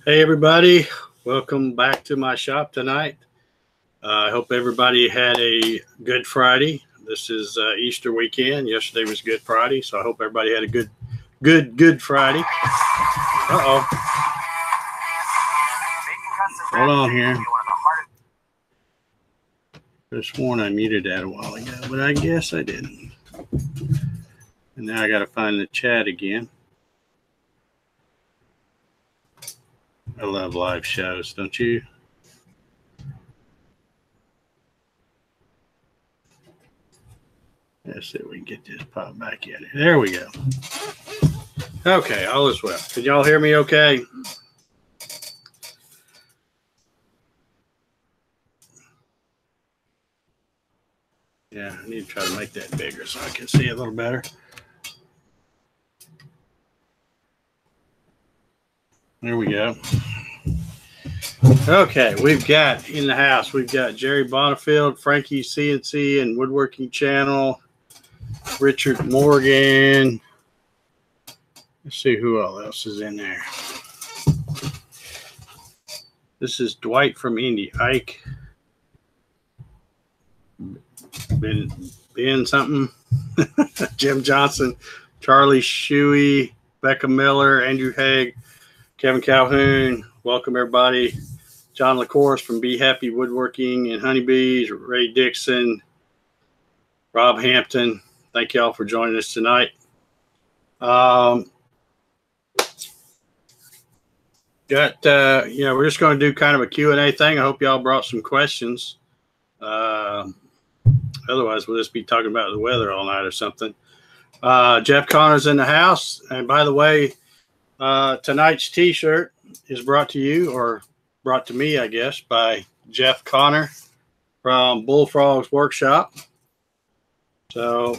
Hey everybody, welcome back to my shop tonight. I hope everybody had a good Friday. This is Easter weekend. Yesterday was Good Friday, so I hope everybody had a good Friday. Uh-oh. Hold on here. I could have sworn I muted that a while ago, but I guess I didn't. And now I got to find the chat again. I love live shows, don't you? Let's see if we can get this pop back in. There we go. Okay, all is well. Can y'all hear me okay? Yeah, I need to try to make that bigger so I can see a little better. There we go. Okay, we've got in the house, we've got Jerry Bonifield, Frankie CNC and Woodworking Channel, Richard Morgan. Let's see who else is in there. This is Dwight from Indy. Ike. Ben something. Jim Johnson, Charlie Shuey, Becca Miller, Andrew Haig, Kevin Calhoun. Welcome everybody. John LaCourse from Be Happy Woodworking and Honeybees, Ray Dixon, Rob Hampton. Thank y'all for joining us tonight. We're just going to do kind of a Q&A thing. I hope y'all brought some questions. Otherwise, we'll just be talking about the weather all night or something. Jeff Connor's in the house. And by the way, tonight's T-shirt is brought to you, or brought to me, I guess, by Jeff Connor from Bullfrog's Workshop. So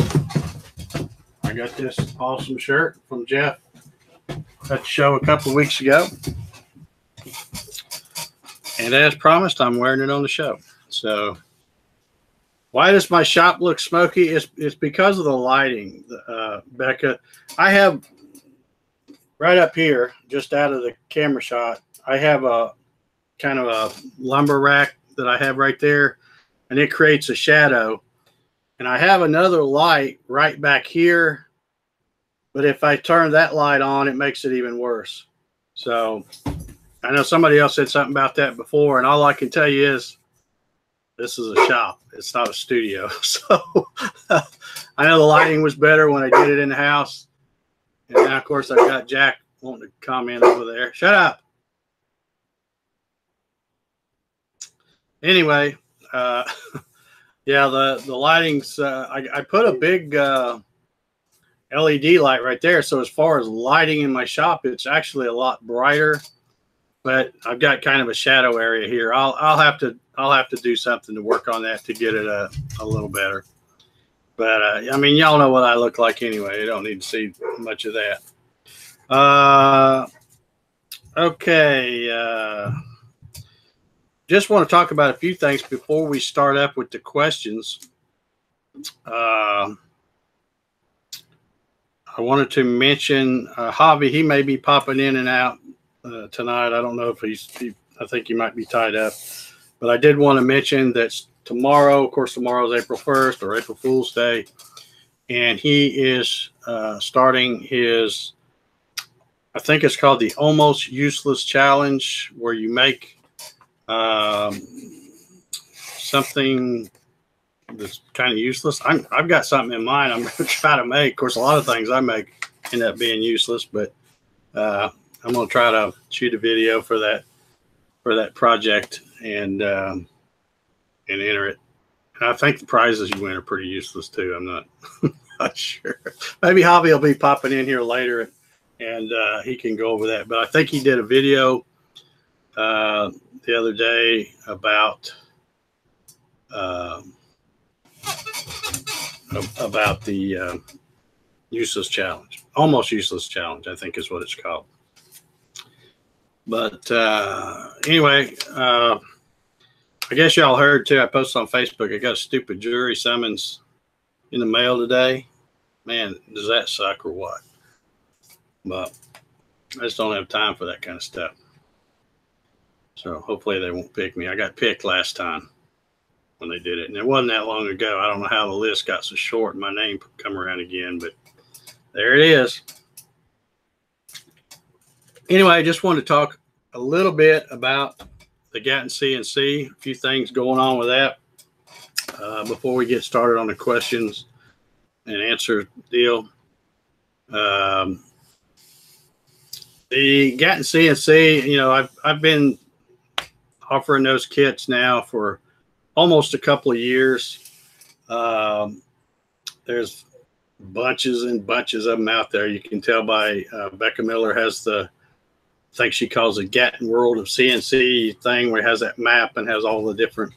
I got this awesome shirt from Jeff at the show a couple of weeks ago. And as promised, I'm wearing it on the show. So why does my shop look smoky? It's because of the lighting, Becca. I have right up here, just out of the camera shot, I have a kind of a lumber rack that I have right there, and it creates a shadow. And I have another light right back here, but if I turn that light on, it makes it even worse. So I know somebody else said something about that before, and all I can tell you is this is a shop. It's not a studio. So I know the lighting was better when I did it in the house. And now, of course, I've got Jack wanting to comment over there. Shut up. Anyway, yeah, the lighting's, I put a big LED light right there. So as far as lighting in my shop, it's actually a lot brighter. But I've got kind of a shadow area here. I'll have to do something to work on that to get it a little better. But I mean, y'all know what I look like anyway. You don't need to see much of that. Okay. Just want to talk about a few things before we start up with the questions. I wanted to mention Javi. He may be popping in and out tonight. I don't know if I think he might be tied up. But I did want to mention that tomorrow, of course, tomorrow is April 1st or April Fool's Day. And he is starting his, I think it's called the Almost Useless Challenge, where you make something that's kind of useless. I've got something in mind I'm going to try to make. Of course, a lot of things I make end up being useless, but I'm going to try to shoot a video for that project and enter it. And I think the prizes you win are pretty useless too. I'm not, not sure. Maybe Javi will be popping in here later and he can go over that. But I think he did a video the other day about the useless challenge, almost useless challenge, I think is what it's called. But anyway, I guess y'all heard too. I posted on Facebook. I got a stupid jury summons in the mail today. Man, does that suck or what? But I just don't have time for that kind of stuff. So hopefully they won't pick me. I got picked last time when they did it, and it wasn't that long ago. I don't know how the list got so short and my name come around again, but there it is. Anyway, I just wanted to talk a little bit about the Gatton CNC, a few things going on with that before we get started on the questions and answer deal. The Gatton CNC, you know, I've been offering those kits now for almost a couple of years. There's bunches and bunches of them out there. You can tell by Becca Miller has the, I think she calls it Gatton World of CNC thing, where it has that map and has all the different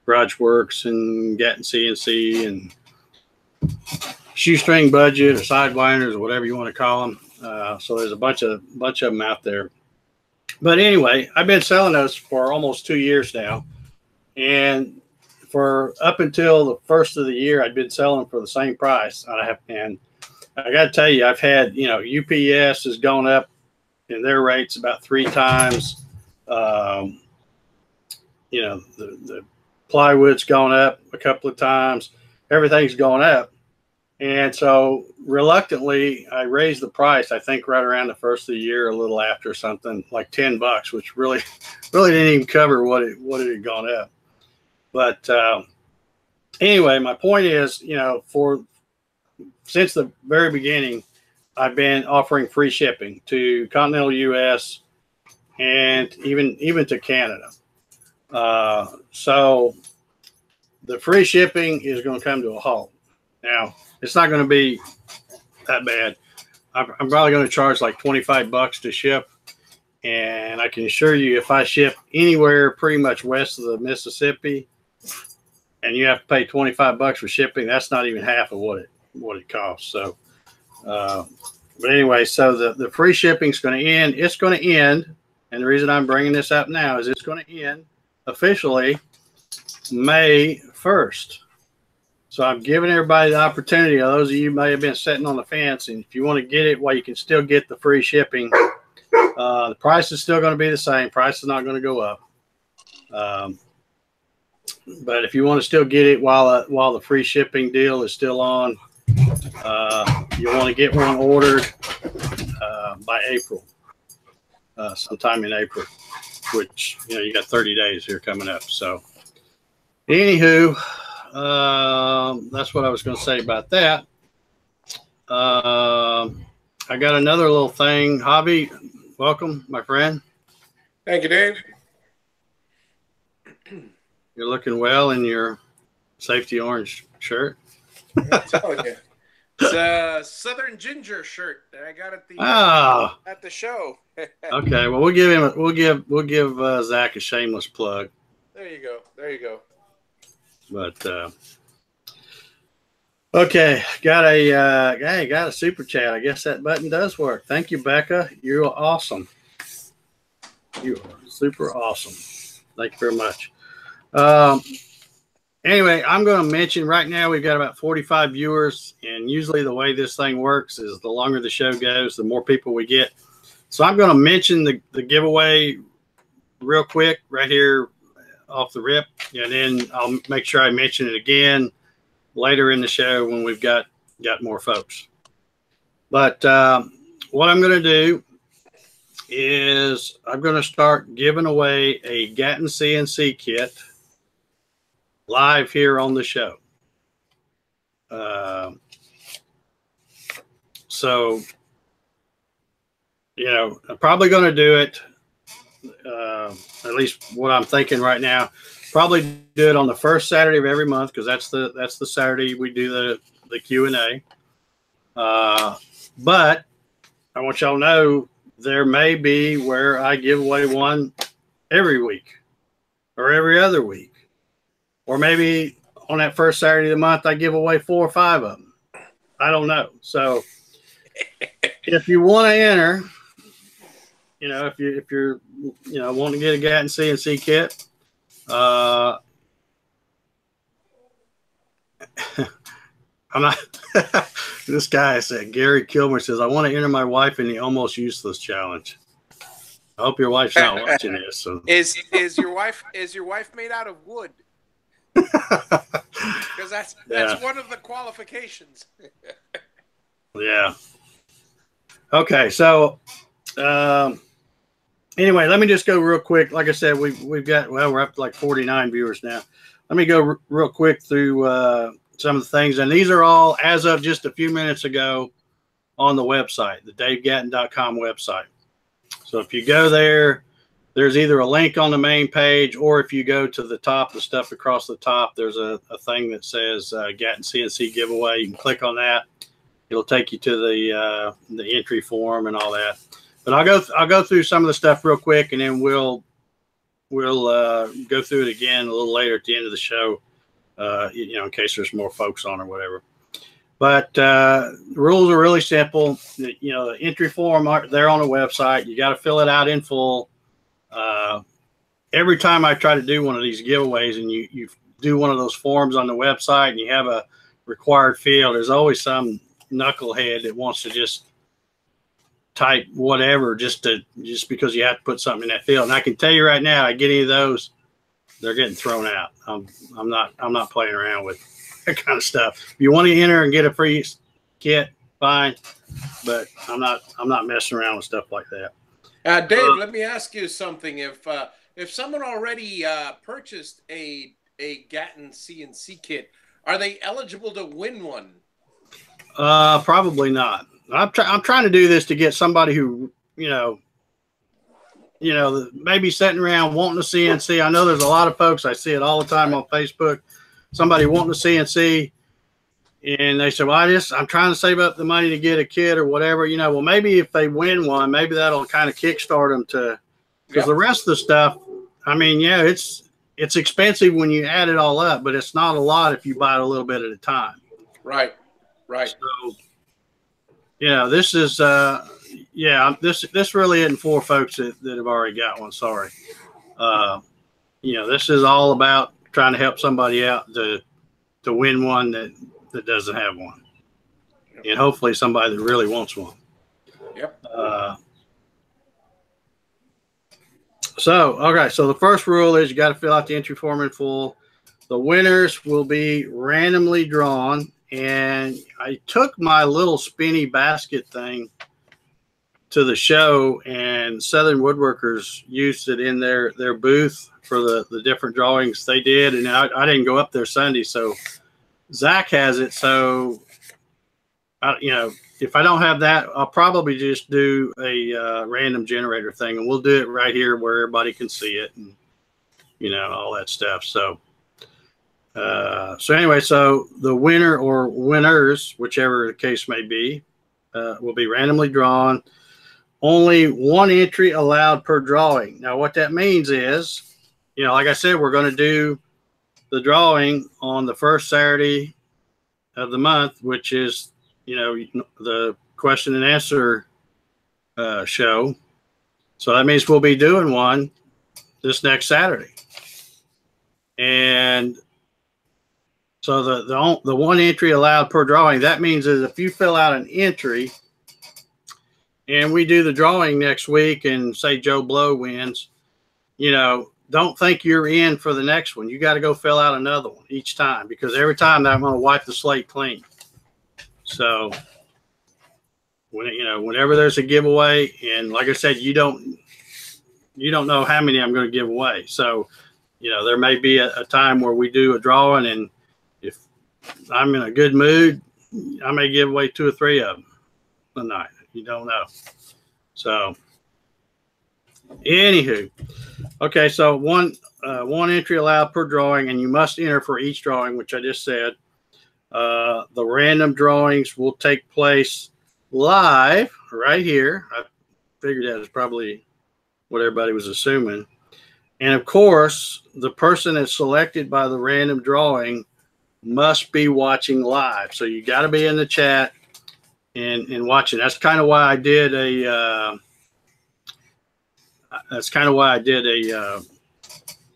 Garage Works and Gatton CNC and shoestring budget or sidewinders or whatever you want to call them. So there's a bunch of them out there. But anyway, I've been selling those for almost 2 years now, and for up until the first of the year, I'd been selling them for the same price. And I got to tell you, I've had, you know, UPS has gone up in their rates about 3 times. You know, the plywood's gone up a couple of times. Everything's gone up. And so reluctantly, I raised the price, I think right around the first of the year, a little after, something like $10, which really didn't even cover what it had gone up. But anyway, my point is, you know, since the very beginning, I've been offering free shipping to continental U.S. and even to Canada. So the free shipping is going to come to a halt. Now, it's not going to be that bad. I'm probably going to charge like $25 to ship. And I can assure you, if I ship anywhere pretty much west of the Mississippi and you have to pay $25 for shipping, that's not even half of what it costs. So, but anyway, so the free shipping is going to end. It's going to end. And the reason I'm bringing this up now is it's going to end officially May 1st. So I'm giving everybody the opportunity. Those of you may have been sitting on the fence, and if you want to get it while you can still get the free shipping, the price is still going to be the same. Price is not going to go up. But if you want to still get it while the free shipping deal is still on, you want to get one ordered by April, sometime in April, which, you know, you got 30 days here coming up. So anywho, that's what I was going to say about that. I got another little thing. Javi, welcome, my friend. Thank you, Dave. You're looking well in your safety orange shirt. I'm telling you. It's a Southern Ginger shirt that I got at the show. Okay, well, we'll give Zach a shameless plug. There you go. There you go. But okay, got a super chat. I guess that button does work. Thank you, Becca. You're awesome. You are super awesome. Thank you very much. Anyway, I'm going to mention right now we've got about 45 viewers, and usually the way this thing works is the longer the show goes, the more people we get. So I'm going to mention the giveaway real quick right here off the rip, and then I'll make sure I mention it again later in the show when we've got more folks. But what I'm going to do is I'm going to start giving away a Gatton CNC kit live here on the show. So, you know, I'm probably going to do it, at least what I'm thinking right now, probably do it on the first Saturday of every month, because that's the Saturday we do the Q&A. But I want y'all to know there may be where I give away one every week or every other week. Or maybe on that first Saturday of the month, I give away 4 or 5 of them. I don't know. So if you want to enter, you know, if you're you know, wanting to get a Gatton CNC kit, I'm not. This guy said, Gary Kilmer says, I want to enter my wife in the almost useless challenge. I hope your wife's not watching this. So. Is your wife made out of wood? Because that's one of the qualifications. Yeah. Okay, so anyway, let me just go real quick. Like I said, we've got, well, we're up to like 49 viewers now. Let me go real quick through some of the things, and these are all as of just a few minutes ago on the website, the DaveGatton.com website. So if you go there, there's either a link on the main page, or if you go to the top, the stuff across the top, there's a thing that says Gatton CNC giveaway. You can click on that. It'll take you to the entry form and all that. But I'll go through some of the stuff real quick, and then we'll go through it again a little later at the end of the show, you know, in case there's more folks on or whatever. But the rules are really simple. You know, the entry form they're on the website. You got to fill it out in full. Every time I try to do one of these giveaways, and you do one of those forms on the website, and you have a required field, there's always some knucklehead that wants to just type whatever just because you have to put something in that field. And I can tell you right now, I get any of those, they're getting thrown out. I'm not playing around with that kind of stuff. If you want to enter and get a free kit, fine, but I'm not messing around with stuff like that. Dave, let me ask you something. If someone already purchased a Gatton CNC kit, are they eligible to win one? Probably not. I'm trying to do this to get somebody who, you know, maybe sitting around wanting a CNC. I know there's a lot of folks, I see it all the time on Facebook, somebody wanting a CNC, and they say, well, I'm trying to save up the money to get a kit or whatever, you know. Well, maybe if they win one, maybe that'll kind of kickstart them to, because the rest of the stuff, I mean, yeah, it's expensive when you add it all up, but it's not a lot if you buy it a little bit at a time. Right. So, yeah, this is, this really isn't for folks that have already got one. Sorry. You know, this is all about trying to help somebody out to win one that doesn't have one. Yep. And hopefully somebody that really wants one. Yep. Okay. So the first rule is you got to fill out the entry form in full. The winners will be randomly drawn. And I took my little spinny basket thing to the show, and Southern Woodworkers used it in their booth for the different drawings they did. And I didn't go up there Sunday, so Zach has it. So, you know, if I don't have that, I'll probably just do a random generator thing, and we'll do it right here where everybody can see it, and, you know, all that stuff. So anyway, so the winner or winners, whichever the case may be, will be randomly drawn. Only one entry allowed per drawing. Now, what that means is, you know, like I said, we're going to do the drawing on the first Saturday of the month, which is, you know, the question and answer show. So that means we'll be doing one this next Saturday. And so the one entry allowed per drawing, that means that if you fill out an entry and we do the drawing next week and say Joe Blow wins, you know, don't think you're in for the next one. You got to go fill out another one each time, because every time I'm going to wipe the slate clean. So whenever there's a giveaway, and like I said, you don't know how many I'm going to give away. So, you know, there may be a time where we do a drawing, and if I'm in a good mood, I may give away 2 or 3 of them a night. You don't know. So, anywho, okay. So one entry allowed per drawing, and you must enter for each drawing, which I just said. The random drawings will take place live right here. I figured that was probably what everybody was assuming. And of course, the person that's selected by the random drawing must be watching live. So you got to be in the chat and watching. That's kind of why I did a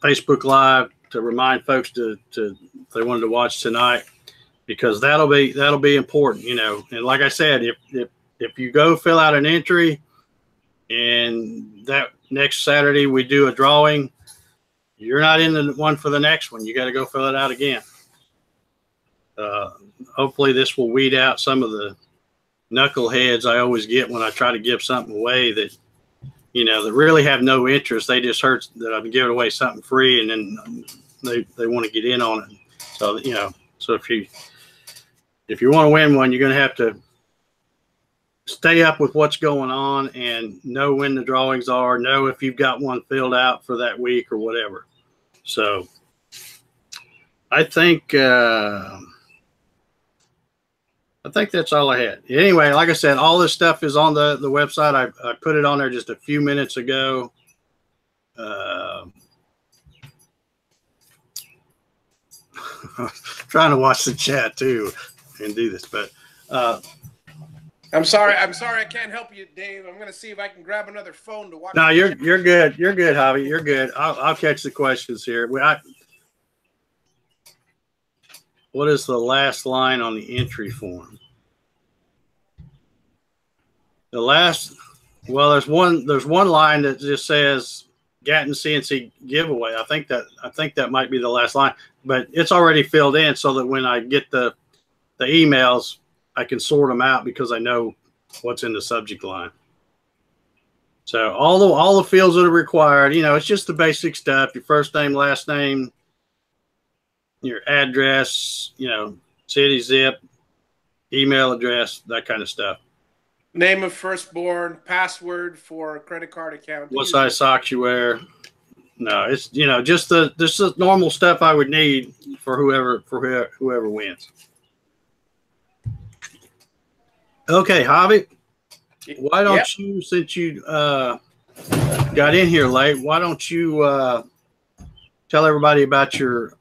Facebook Live, to remind folks to if they wanted to watch tonight, because that'll be important, you know. And like I said, if you go fill out an entry and that next Saturday we do a drawing, you're not in the one for the next one. You got to go fill it out again. Hopefully this will weed out some of the knuckleheads I always get when I try to give something away that, you know, that really have no interest. They just heard that I'm giving away something free, and then they want to get in on it. So, you know, so if you want to win one, you're going to have to stay up with what's going on and know when the drawings are, know if you've got one filled out for that week or whatever. So I think that's all I had. Anyway, like I said, all this stuff is on the website. I put it on there just a few minutes ago. Trying to watch the chat too and do this, but I'm sorry I can't help you, Dave. I'm going to see if I can grab another phone to watch. No, you're good. You're good, Javi. You're good. I'll catch the questions here. What is the last line on the entry form? There's one line that just says Gatton CNC giveaway. I think that might be the last line, but it's already filled in so that when I get the emails, I can sort them out because I know what's in the subject line. So all the fields that are required, you know, it's just the basic stuff: your first name, last name, your address, you know, city, zip, email address, that kind of stuff. Name of firstborn, password for a credit card account. What size socks you wear. No, it's, you know, just the normal stuff I would need for whoever wins. Okay, Javi, why don't you, since you got in here late, why don't you tell everybody about your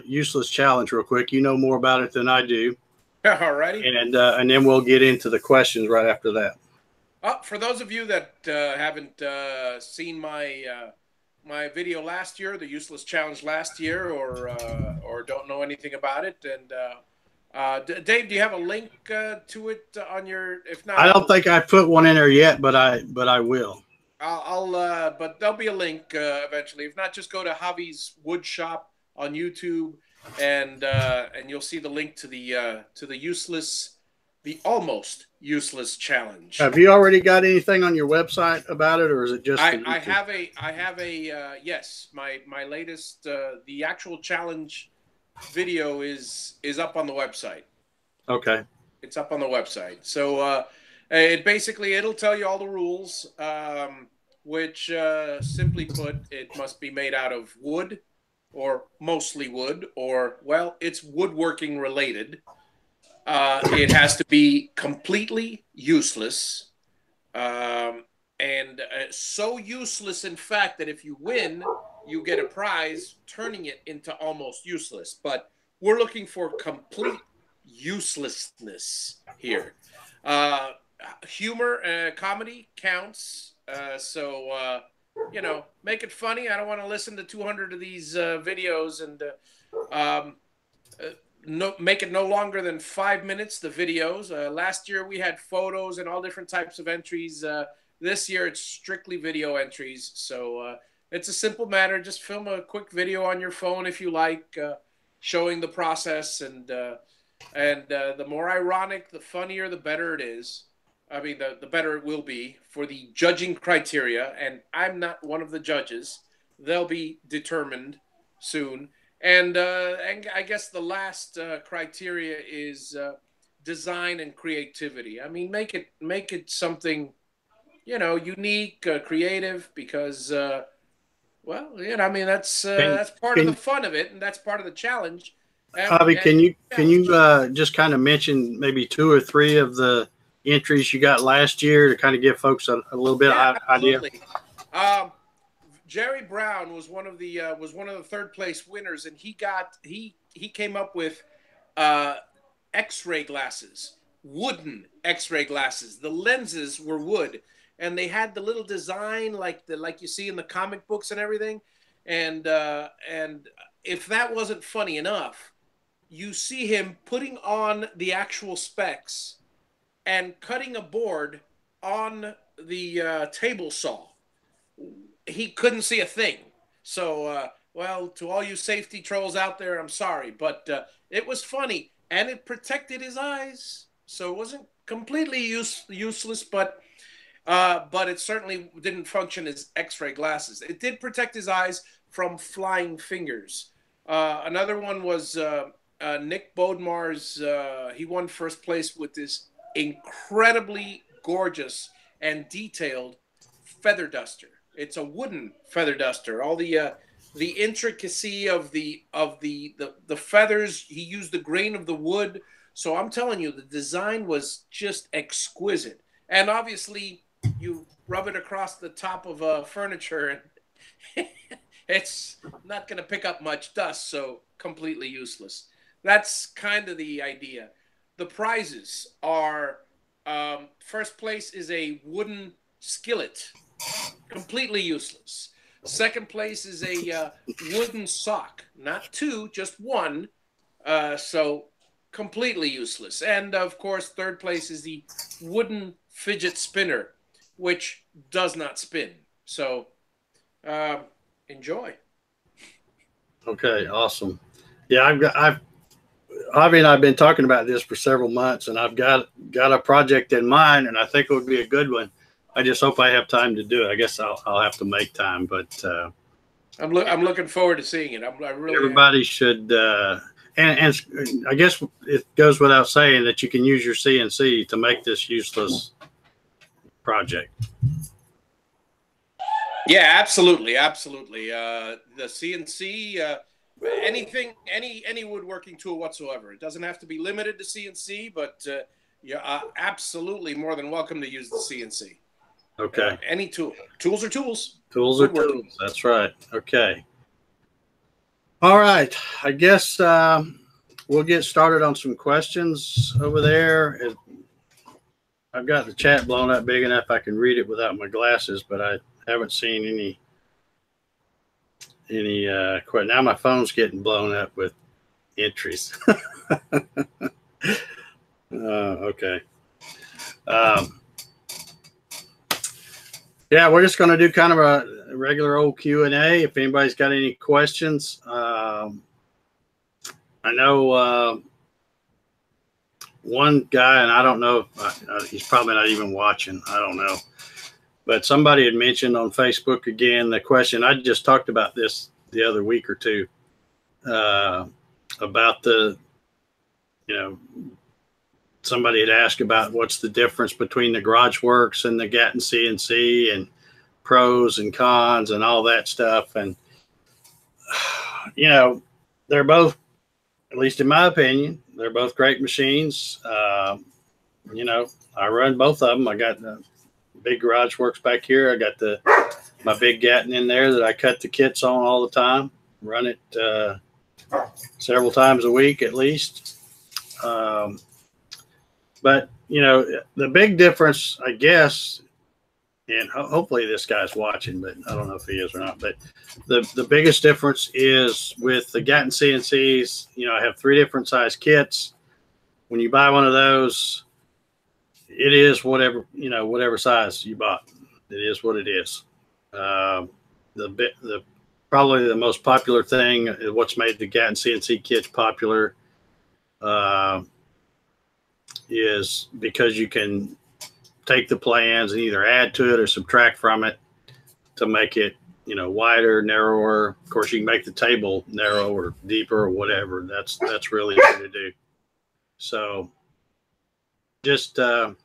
useless challenge real quick? You know more about it than I do. All righty. And then we'll get into the questions right after that. For those of you that haven't seen my video last year, the useless challenge last year, or don't know anything about it, and Dave, do you have a link to it on your? If not, I don't think I put one in there yet, but I will. But there'll be a link eventually. If not, just go to Javi's Woodshop on YouTube, and you'll see the link to the almost useless challenge. Have you already got anything on your website about it, or is it just? I have a yes. My latest the actual challenge video is up on the website. Okay. It's up on the website. So it'll tell you all the rules, which simply put, it must be made out of wood, or mostly wood, or, well, it's woodworking related. It has to be completely useless, and so useless, in fact, that if you win, you get a prize turning it into almost useless. But we're looking for complete uselessness here. Humor, comedy counts. So you know, make it funny. I don't want to listen to 200 of these videos, and make it no longer than 5 minutes, the videos. Last year we had photos and all different types of entries. This year it's strictly video entries. So it's a simple matter. Just film a quick video on your phone if you like, showing the process, and the more ironic, the funnier, the better it is. I mean, the better it will be for the judging criteria. And I'm not one of the judges. They'll be determined soon. And I guess the last criteria is design and creativity. I mean, make it something, you know, unique, creative, because well, you know, I mean, that's part of the fun of it, and that's part of the challenge. Javi, can you just kind of mention maybe 2 or 3 of the entries you got last year to kind of give folks a little bit of idea? Jerry Brown was one of the third place winners, and he came up with X-ray glasses, wooden X-ray glasses. The lenses were wood, and they had the little design like you see in the comic books and everything. And if that wasn't funny enough, you see him putting on the actual specs and cutting a board on the table saw. He couldn't see a thing. So, well, to all you safety trolls out there, I'm sorry, but it was funny, and it protected his eyes. So it wasn't completely useless, but it certainly didn't function as X-ray glasses. It did protect his eyes from flying fingers. Another one was Nick Bodmar's. He won first place with this incredibly gorgeous and detailed feather duster. It's a wooden feather duster. All the intricacy of the feathers. He used the grain of the wood. So I'm telling you, the design was just exquisite. And obviously, you rub it across the top of furniture, and it's not going to pick up much dust. So completely useless. That's kind of the idea. The prizes are first place is a wooden skillet. Completely useless. Second place is a wooden sock. Not two, just one. So completely useless. And, of course, third place is the wooden fidget spinner, which does not spin. So enjoy. Okay, awesome. Yeah, Javi and I've been talking about this for several months, and I've got a project in mind, and I think it would be a good one. I just hope I have time to do it. I guess I'll have to make time, but I'm looking forward to seeing it. Everybody should, and I guess it goes without saying that you can use your CNC to make this useless project. Yeah, absolutely. The CNC, any woodworking tool whatsoever. It doesn't have to be limited to CNC, but you're absolutely more than welcome to use the CNC. Okay. Any tool. Tools are tools. Tools are tools. That's right. Okay. All right. I guess we'll get started on some questions over there. I've got the chat blown up big enough I can read it without my glasses, but I haven't seen any now my phone's getting blown up with entries. Okay. Yeah, we're just going to do kind of a regular old Q&A. If anybody's got any questions, I know one guy, and I don't know if he's probably not even watching. I don't know. But somebody had mentioned on Facebook again the question. I just talked about this the other week or two about somebody had asked about what's the difference between the Garage Works and the Gatton CNC and pros and cons and all that stuff. And, they're both, at least in my opinion, they're both great machines. I run both of them. I got the big Garage Works back here. I got my big Gatton in there that I cut the kits on all the time. Run it several times a week at least. But, the big difference, I guess, and hopefully this guy's watching, but I don't know if he is or not. But the biggest difference is with the Gatton CNCs, I have 3 different size kits. When you buy one of those, it is whatever size you bought. It is what it is. Probably the most popular thing, what's made the Gatton CNC kits popular, is because you can take the plans and either add to it or subtract from it to make it, wider, narrower. Of course, you can make the table narrow or deeper or whatever. That's really easy to do. So just, that's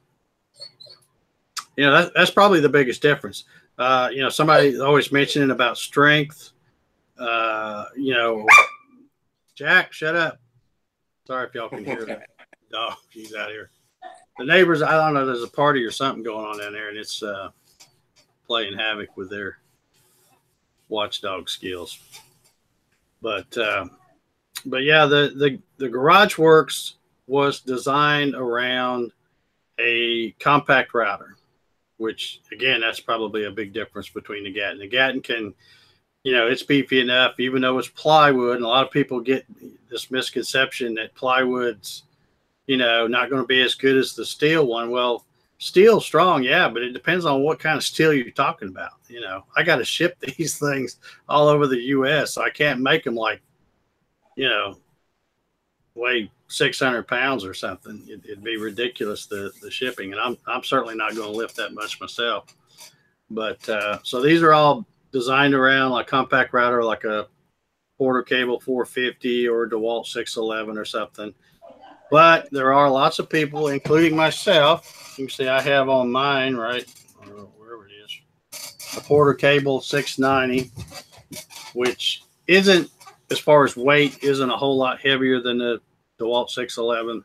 probably the biggest difference. Somebody always mentioning about strength. Jack, shut up. Sorry if y'all can hear that. Oh, he's out here. The neighbors, I don't know, there's a party or something going on down there, and it's playing havoc with their watchdog skills. But yeah, the Garage Works was designed around a compact router, which again, that's probably a big difference between the Gatton. The Gatton can, it's beefy enough, even though it's plywood, and a lot of people get this misconception that plywood's not going to be as good as the steel one. Well, Steel strong, yeah, but it depends on what kind of steel you're talking about. You know, I got to ship these things all over the U.S., so I can't make them like, you know, weigh 600 pounds or something. It'd be ridiculous, the shipping, and I'm certainly not going to lift that much myself. But so these are all designed around like compact router, like a Porter Cable 450 or a DeWalt 611 or something. But there are lots of people, including myself. You can see I have on mine, right, wherever it is, a Porter Cable 690, which isn't, as far as weight, isn't a whole lot heavier than the DeWalt 611.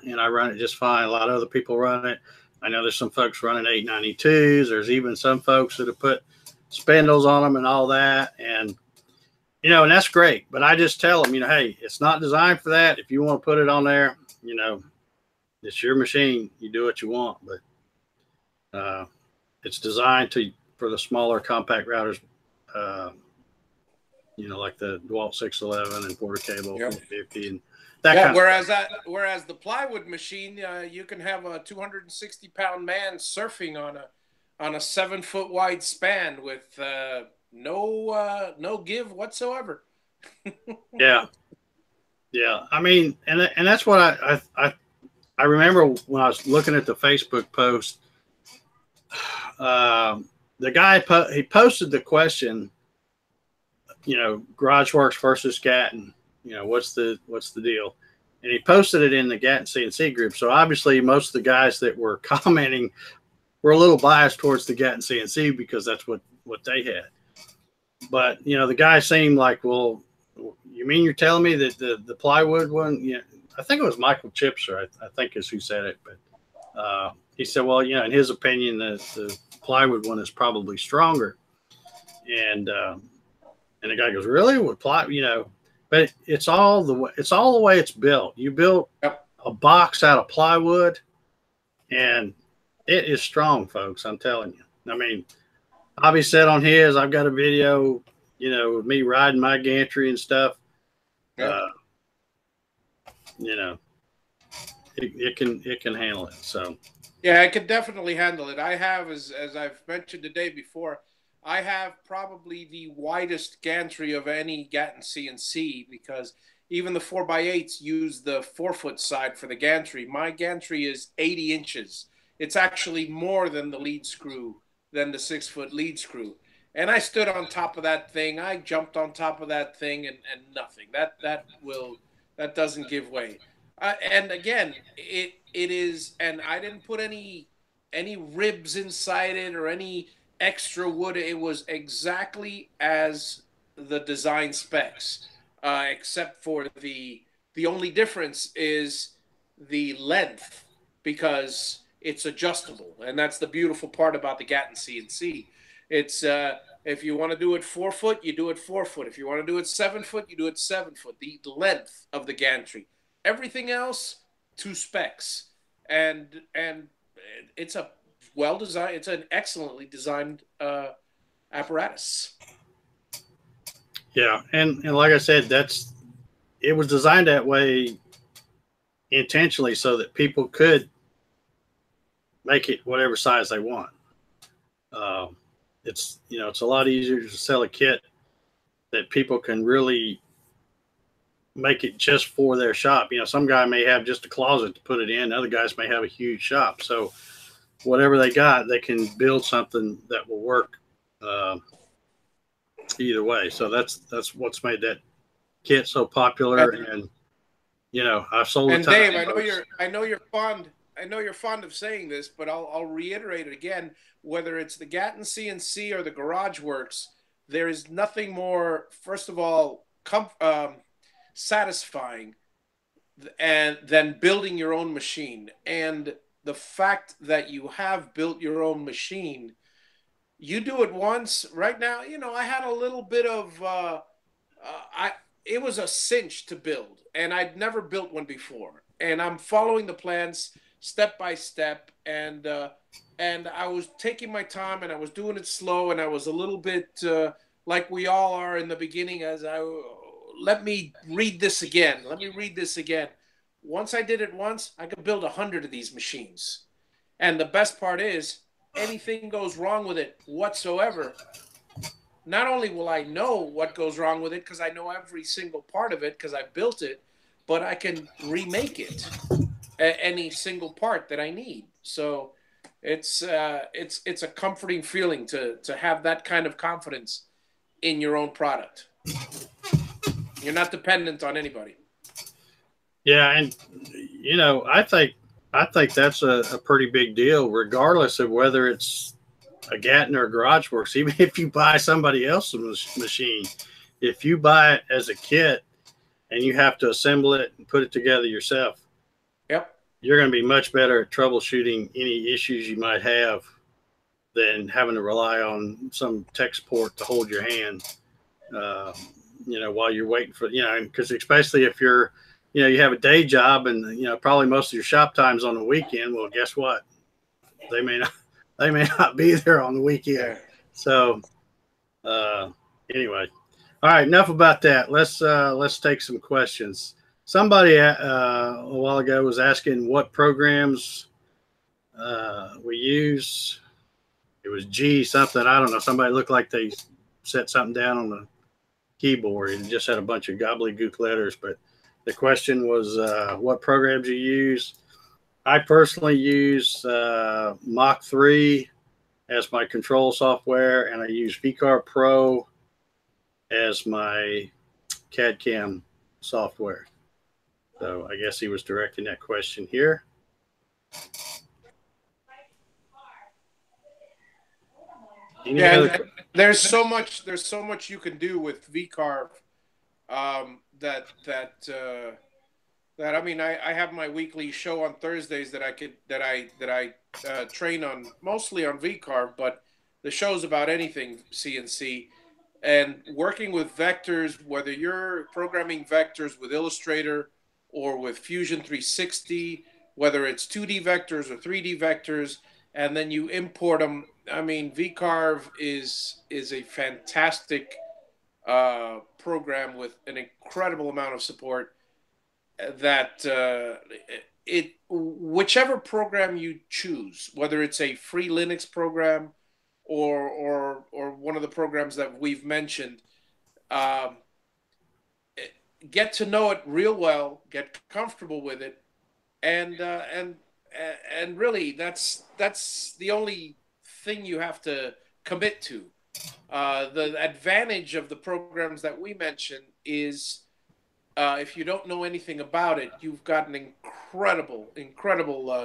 And I run it just fine. A lot of other people run it. I know there's some folks running 892s. There's even some folks that have put spindles on them and all that. And you know, and that's great. But I just tell them, you know, hey, it's not designed for that. If you want to put it on there, you know, it's your machine. You do what you want. But it's designed for the smaller compact routers, you know, like the DeWalt 611 and Porter Cable 450 and that kind whereas the plywood machine, you can have a 260-pound man surfing on a 7-foot wide span with no give whatsoever. Yeah. I mean, and that's what I remember when I was looking at the Facebook post. The guy he posted the question, you know, GarageWorks versus Gatton. You know, what's the deal? And he posted it in the Gatton CNC group. So obviously, most of the guys that were commenting were a little biased towards the Gatton CNC because that's what they had. But, you know, the guy seemed like, well, you mean you're telling me that the plywood one, you know, I think it was Michael Chipser, I think is who said it. But he said, well, you know, in his opinion, the plywood one is probably stronger. And the guy goes, really? With plywood, you know, but it's all the way it's built. You built a box out of plywood, and it is strong, folks. I'm telling you. I mean, Javi said on his, I've got a video, you know, with me riding my gantry and stuff. You know, it can handle it. So yeah, it can definitely handle it. I have, as I've mentioned the day before, I have probably the widest gantry of any Gatton CNC because even the 4x8s use the 4-foot side for the gantry. My gantry is 80 inches. It's actually more than the lead screw, than the 6-foot lead screw. And I stood on top of that thing. I jumped on top of that thing and nothing. That doesn't give way. And again, it is, and I didn't put any ribs inside it or any extra wood. It was exactly as the design specs, except for the only difference is the length, because it's adjustable, and that's the beautiful part about the Gatton CNC. It's if you want to do it 4 foot, you do it 4 foot. If you want to do it 7 foot, you do it 7 foot. The length of the gantry. Everything else to specs, and it's a well designed. It's an excellently designed apparatus. Yeah, and like I said, it was designed that way intentionally so that people could make it whatever size they want. It's, you know, it's a lot easier to sell a kit that people can really make it just for their shop. You know, some guy may have just a closet to put it in. Other guys may have a huge shop. So whatever they got, they can build something that will work either way. So that's what's made that kit so popular. And you know, I've sold. And Dave, I know you're fond of saying this, but I'll reiterate it again. Whether it's the Gatton CNC or the GarageWorks, there is nothing more, first of all, satisfying than building your own machine. And the fact that you have built your own machine, you do it once. Right now, you know, I had a little bit of it was a cinch to build, and I'd never built one before. And I'm following the plans step by step, and I was taking my time, and I was doing it slow, and I was a little bit like we all are in the beginning. Let me read this again. Once I did it once, I could build 100 of these machines. And the best part is, anything goes wrong with it whatsoever, not only will I know what goes wrong with it because I know every single part of it because I built it, but I can remake it, any single part that I need. So it's a comforting feeling to have that kind of confidence in your own product. You're not dependent on anybody. Yeah, and I think that's a pretty big deal, regardless of whether it's a Gatton or a GarageWorks. Even if you buy somebody else's machine, if you buy it as a kit and you have to assemble it and put it together yourself, Yep. you're going to be much better at troubleshooting any issues you might have than having to rely on some tech support to hold your hand. Uh, while you're waiting for, because especially if you're, you have a day job and, probably most of your shop time's on the weekend. Well, guess what? They may not, they may not be there on the weekend. Yeah. So, anyway, all right, enough about that. Let's take some questions. Somebody a while ago was asking what programs we use. It was G something. I don't know. Somebody looked like they set something down on the keyboard and just had a bunch of gobbledygook letters. But the question was what programs you use. I personally use Mach 3 as my control software, and I use VCarve Pro as my CAD CAM software. So I guess he was directing that question here. Yeah, there's so much you can do with VCarve that I mean, I have my weekly show on Thursdays that I train on, mostly on VCarve, but the show's about anything CNC. And working with vectors, whether you're programming vectors with Illustrator or with Fusion 360, whether it's 2D vectors or 3D vectors, and then you import them. I mean, VCarve is a fantastic program with an incredible amount of support. That whichever program you choose, whether it's a free Linux program or one of the programs that we've mentioned, um, get to know it real well, get comfortable with it, and really that's the only thing you have to commit to. The advantage of the programs that we mentioned is if you don't know anything about it, you've got an incredible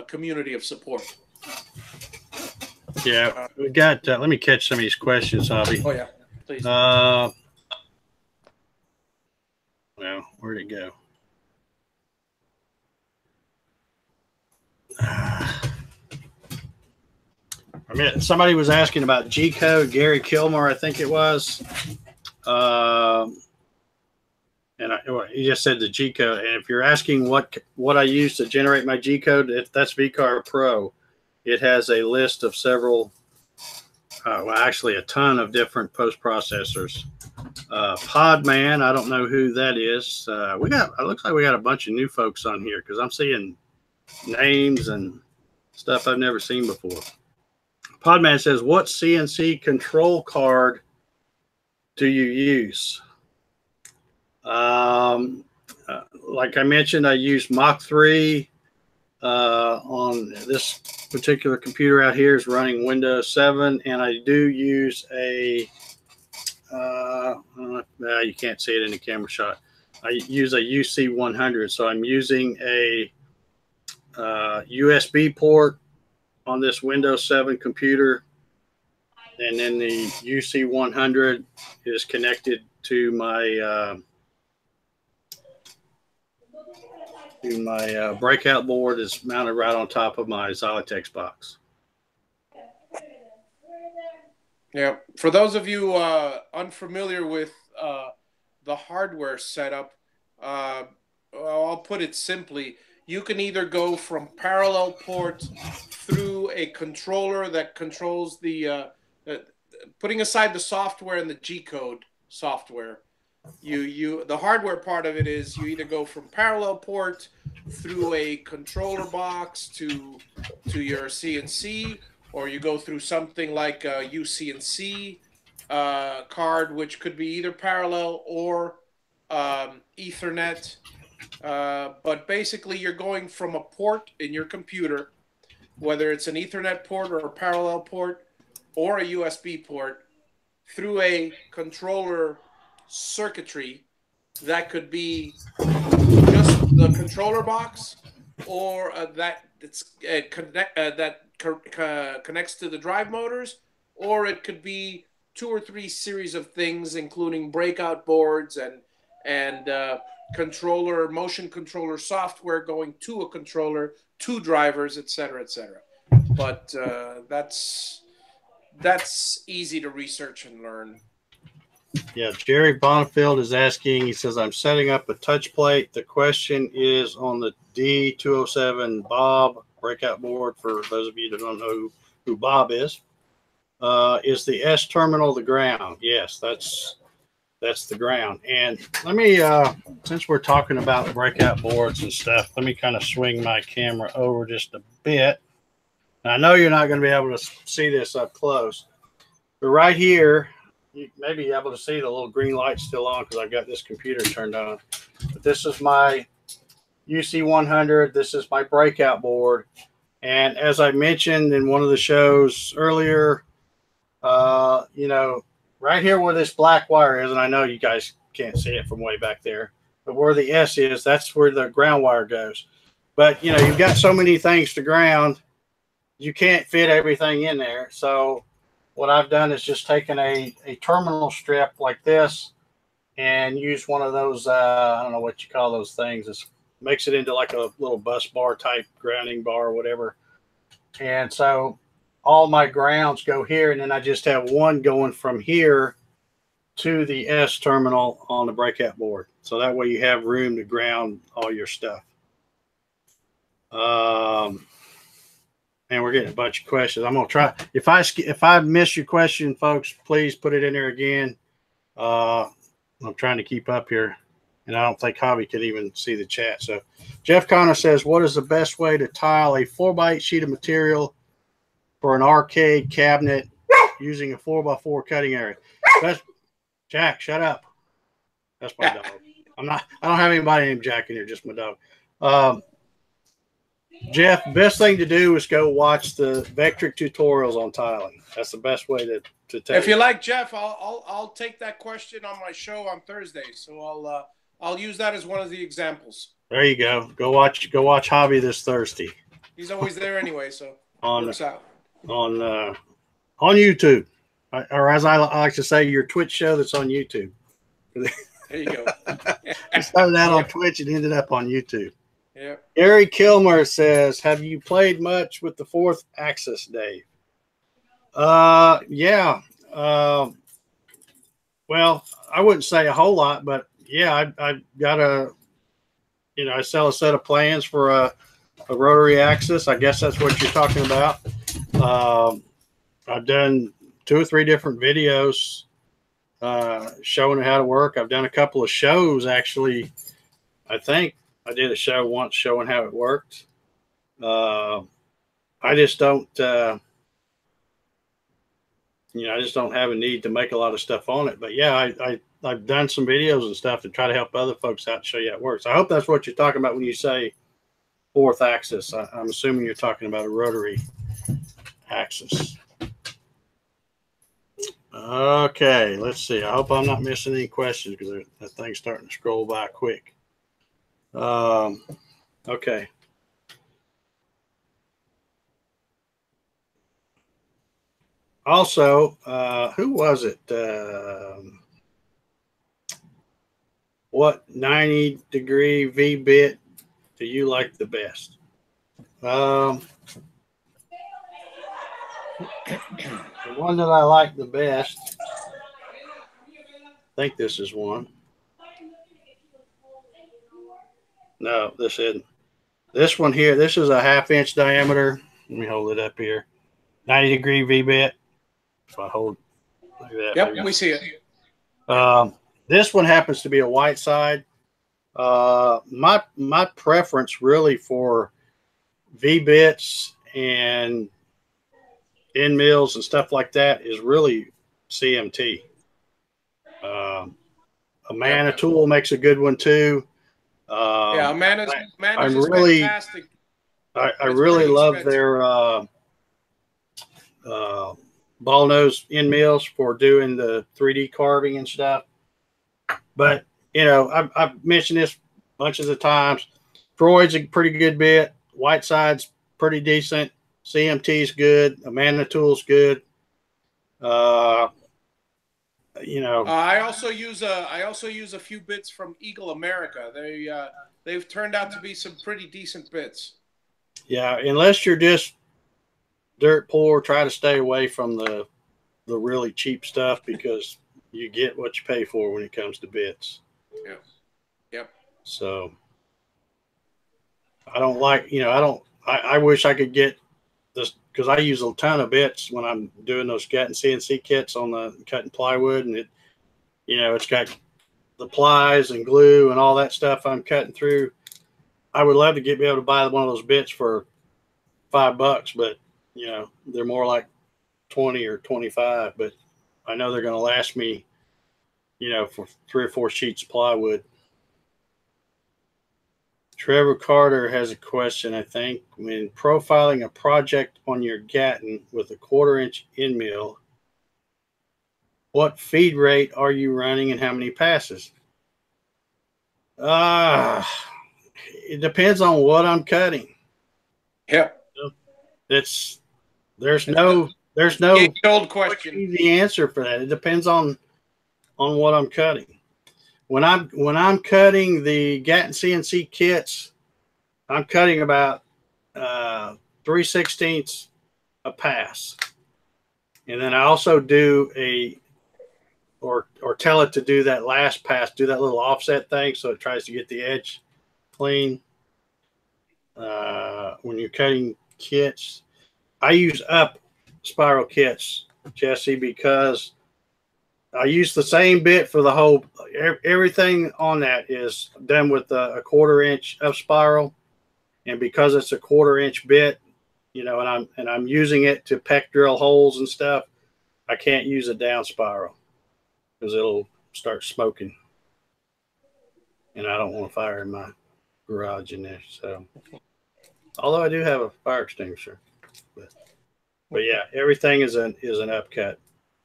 community of support. Yeah, we got. Let me catch some of these questions, Javi. Oh yeah, please. Well, where'd it go? I mean, somebody was asking about G code. Gary Kilmore, I think it was. He just said the G code. And if you're asking what I use to generate my G code, that's VCarve Pro. It has a list of several, actually a ton of different post processors. Podman, I don't know who that is. It looks like we got a bunch of new folks on here because I'm seeing names and stuff I've never seen before. Podman says, what CNC control card do you use? Like I mentioned, I use Mach 3 on this particular computer out here is running Windows 7, and I do use a you can't see it in the camera shot. I use a UC100, so I'm using a USB port on this Windows 7 computer, and then the UC100 is connected to my breakout board is mounted right on top of my Xylotex box. Yeah, for those of you unfamiliar with the hardware setup, I'll put it simply. You can either go from parallel port through a controller that controls the putting aside the software and the G-code software. The hardware part of it is you either go from parallel port through a controller box to your CNC, or you go through something like a UCNC card, which could be either parallel or Ethernet. But basically, you're going from a port in your computer, whether it's an Ethernet port or a parallel port or a USB port, through a controller circuitry that could be just the controller box, or that connects to the drive motors, or it could be 2 or 3 series of things, including breakout boards and motion controller software going to a controller, 2 drivers, etc., etc. But that's easy to research and learn. Yeah, Jerry Bonifield is asking, he says, I'm setting up a touch plate. The question is on the D207 Bob breakout board, for those of you that don't know who Bob is the S terminal the ground? Yes, that's the ground. And let me, since we're talking about breakout boards and stuff, let me kind of swing my camera over just a bit. I know you're not going to be able to see this up close, but right here, you may be able to see the little green light still on because I've got this computer turned on. But this is my UC100. This is my breakout board. And as I mentioned in one of the shows earlier, you know, right here where this black wire is, and I know you guys can't see it from way back there, but where the S is, that's where the ground wire goes. But, you know, you've got so many things to ground, you can't fit everything in there. So what I've done is just taken a terminal strip like this and use one of those, I don't know what you call those things. It makes it into like a little bus bar type grounding bar or whatever. And so all my grounds go here, and then I just have one going from here to the S terminal on the breakout board. So that way you have room to ground all your stuff. And we're getting a bunch of questions. I'm gonna try. If I miss your question, folks, please put it in there again. I'm trying to keep up here, and I don't think Javi can even see the chat. So, Jeff Connor says, "What is the best way to tile a 4x8 sheet of material for an arcade cabinet using a 4x4 cutting area?" That's Jack. Shut up. That's my dog. I don't have anybody named Jack in here. Just my dog. Jeff, best thing to do is go watch the Vectric tutorials on tiling. That's the best way to take. If you like, Jeff, I'll take that question on my show on Thursday. So I'll use that as one of the examples. There you go. Go watch Javi this Thursday. He's always there anyway, so it works out. On YouTube, or as I like to say, your Twitch show that's on YouTube. There you go. I started out on Twitch and ended up on YouTube. Yeah. Gary Kilmer says, "Have you played much with the 4th axis, Dave?" Yeah. Well, I wouldn't say a whole lot, but yeah, I've got I sell a set of plans for a rotary axis. I guess that's what you're talking about. I've done 2 or 3 different videos showing how to work. I've done a couple of shows, actually. I think I did a show once showing how it worked. I just don't, I just don't have a need to make a lot of stuff on it. But yeah, I've done some videos and stuff to try to help other folks out and show you how it works. I hope that's what you're talking about when you say 4th axis. I'm assuming you're talking about a rotary axis. Okay, let's see. I hope I'm not missing any questions because that thing's starting to scroll by quick. Okay. Also, who was it? What 90-degree V-bit do you like the best? The one that I like the best, I think this is one. No, this isn't. This one here, this is a 1/2-inch diameter. Let me hold it up here. 90-degree V-bit. If I hold like that. Yep, we see it. This one happens to be a white side. My preference really for V bits and end mills and stuff like that is really CMT. A Yep. Mana tool makes a good one too. Yeah, I'm Mana's is really, fantastic, I but it's really very love expensive. their ball nose end mills for doing the 3D carving and stuff. But you know, I've mentioned this bunches of times. Freud's a pretty good bit. Whiteside's pretty decent. CMT's good. Amanda Tool's good. Uh, you know, I also use a few bits from Eagle America. They've turned out to be some pretty decent bits. yeah. Unless you're just dirt poor, try to stay away from the really cheap stuff because you get what you pay for when it comes to bits. Yeah. Yep. So I don't like, you know, I don't. I wish I could get this because I use a ton of bits when I'm doing those Gatton CNC kits on the cutting plywood, and it, you know, it's got the plies and glue and all that stuff I'm cutting through. I would love to be able to buy one of those bits for $5, but you know, they're more like 20 or 25. But I know they're going to last me, you know, for 3 or 4 sheets of plywood. Trevor Carter has a question, I think. When profiling a project on your Gatton with a 1/4 inch end mill, what feed rate are you running and how many passes? Uh, it depends on what I'm cutting. Yep. It's there's It's the no old quick question. easy answer for that. It depends on what I'm cutting. When I'm cutting the Gatton CNC kits, I'm cutting about 3/16 a pass, and then I also do or tell it to do that last pass, do that little offset thing, so it tries to get the edge clean. When you're cutting kits, I use up spiral kits, Jesse, because I use the same bit for the whole. Everything on that is done with a 1/4 inch up spiral, and because it's a 1/4 inch bit, you know, and I'm using it to peck drill holes and stuff, I can't use a down spiral because it'll start smoking, and I don't want a fire in my garage in there. So, although I do have a fire extinguisher, but yeah, everything is an upcut.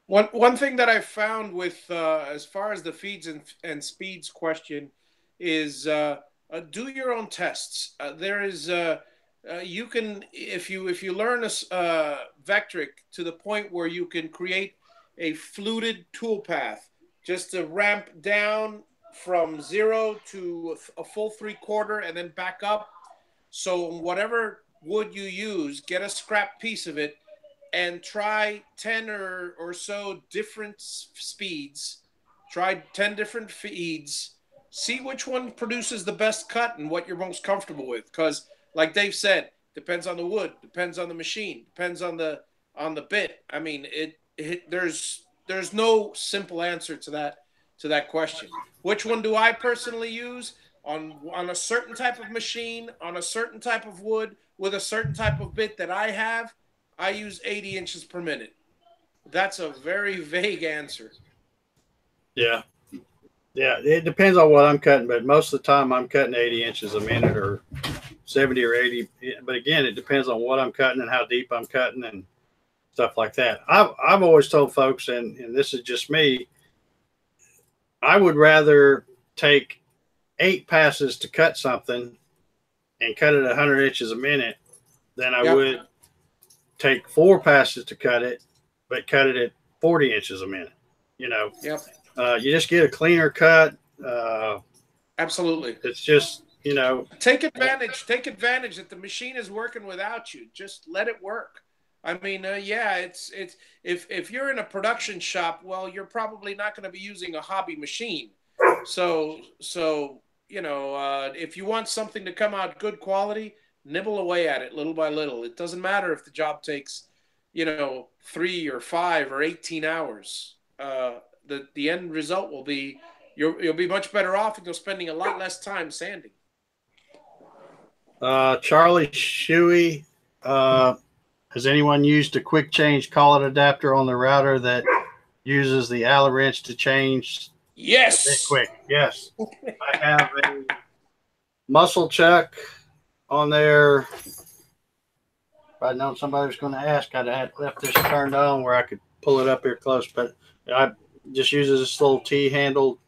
One thing that I found with as far as the feeds and speeds question is do your own tests. There is you can if you learn a vectric to the point where you can create a fluted tool path just to ramp down from 0 to a full 3/4 and then back up. So whatever wood you use, get a scrap piece of it and try 10 or so different speeds. Try 10 different feeds. See which one produces the best cut and what you're most comfortable with. Because, like Dave said, depends on the wood, depends on the machine, depends on the bit. I mean, there's no simple answer to that question. Which one do I personally use on a certain type of machine, on a certain type of wood, with a certain type of bit that I have? I use 80 inches per minute. That's a very vague answer. Yeah, yeah, it depends on what I'm cutting, but most of the time I'm cutting 80 inches a minute or 70 or 80. But again, it depends on what I'm cutting and how deep I'm cutting and stuff like that. I've always told folks, and this is just me, I would rather take 8 passes to cut something and cut it 100 inches a minute than I Yep. would take 4 passes to cut it, but cut it at 40 inches a minute. You know, Yep. you just get a cleaner cut. Absolutely. It's just, you know, Take advantage. Take advantage that the machine is working without you. Just let it work. I mean, yeah, it's if you're in a production shop, well, you're probably not going to be using a hobby machine. So you know, if you want something to come out good quality, nibble away at it little by little. It doesn't matter if the job takes, you know, 3 or 5 or 18 hours. The end result will be you'll be much better off, and you're spending a lot less time sanding. Charlie Shuey, has anyone used a quick change collet adapter on the router that uses the Allen wrench to change? Yes. A bit quick. Yes. I have a muscle chuck on there. If I'd known somebody was going to ask, I'd have left this turned on where I could pull it up here close. But I just use this little T-handled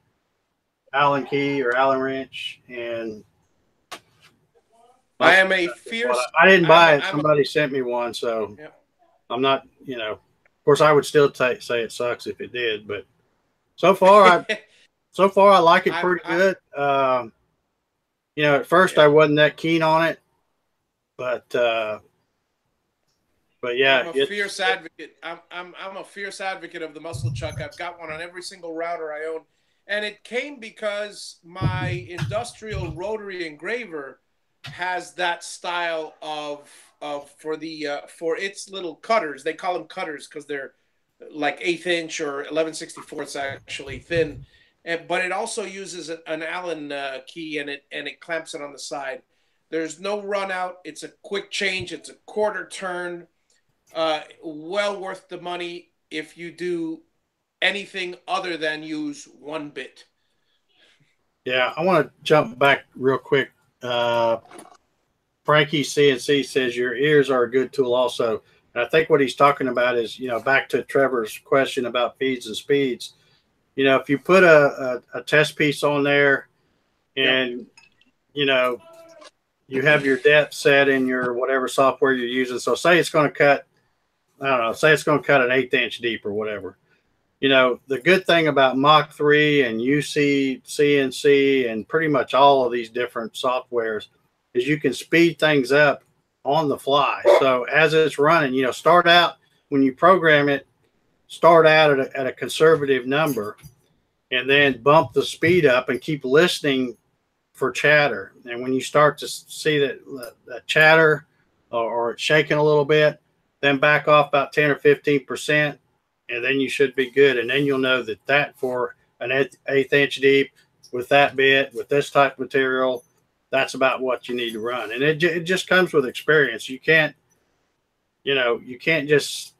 Allen key or Allen wrench, and I am a fierce. I didn't buy it. Somebody sent me one, so yeah. I'm not. Of course, I would still say it sucks if it did, but so far, I like it pretty good. At first I wasn't that keen on it, but yeah, I'm a fierce advocate. I'm a fierce advocate of the muscle chuck. I've got one on every single router I own, and it came because my industrial rotary engraver has that style for its little cutters. They call them cutters because they're like 1/8 inch or 11/64 actually thin, but it also uses an Allen key, and it clamps it on the side. There's no run out. It's a quick change. It's a quarter turn. Well worth the money if you do anything other than use one bit. Yeah, I want to jump back real quick. Frankie CNC says your ears are a good tool also. And I think what he's talking about is, back to Trevor's question about feeds and speeds. If you put a test piece on there and, you have your depth set in your whatever software you're using. So say it's going to cut, I don't know, say it's going to cut an 1/8 inch deep or whatever. The good thing about Mach 3 and UC, CNC, and pretty much all of these different softwares is you can speed things up on the fly. So as it's running, start out when you program it, start out at a conservative number, and then bump the speed up and keep listening for chatter. And when you start to see that chatter or it's shaking a little bit, then back off about 10 or 15%, and then you should be good. And then you'll know that for an 1/8 inch deep with that bit, with this type of material, that's about what you need to run. And it just comes with experience. You can't just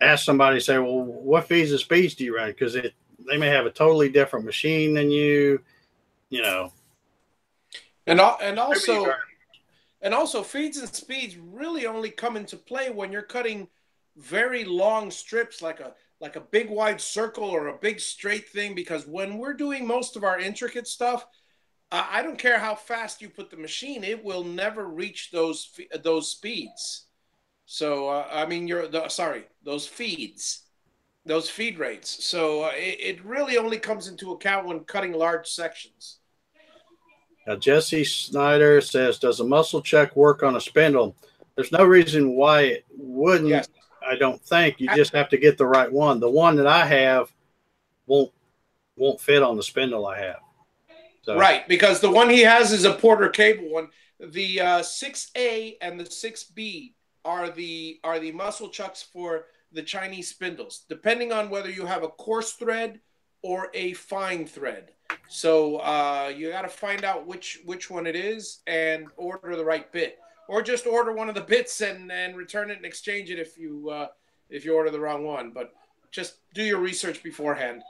ask somebody, say, well, what feeds and speeds do you run? Because they may have a totally different machine than you, And also feeds and speeds really only come into play when you're cutting very long strips, like a big wide circle or a big straight thing, because when we're doing most of our intricate stuff, I don't care how fast you put the machine, it will never reach those speeds. So those feed rates. So it really only comes into account when cutting large sections. Now, Jesse Snyder says, does a muscle chuck work on a spindle? There's no reason why it wouldn't. Yes. I don't think. You just have to get the right one. The one that I have won't fit on the spindle I have. So. Right, because the one he has is a Porter cable one. The 6A and the 6B are the muscle chucks for the Chinese spindles, depending on whether you have a coarse thread or a fine thread. So you got to find out which one it is and order the right bit, or just order one of the bits and return it and exchange it if you order the wrong one. But just do your research beforehand.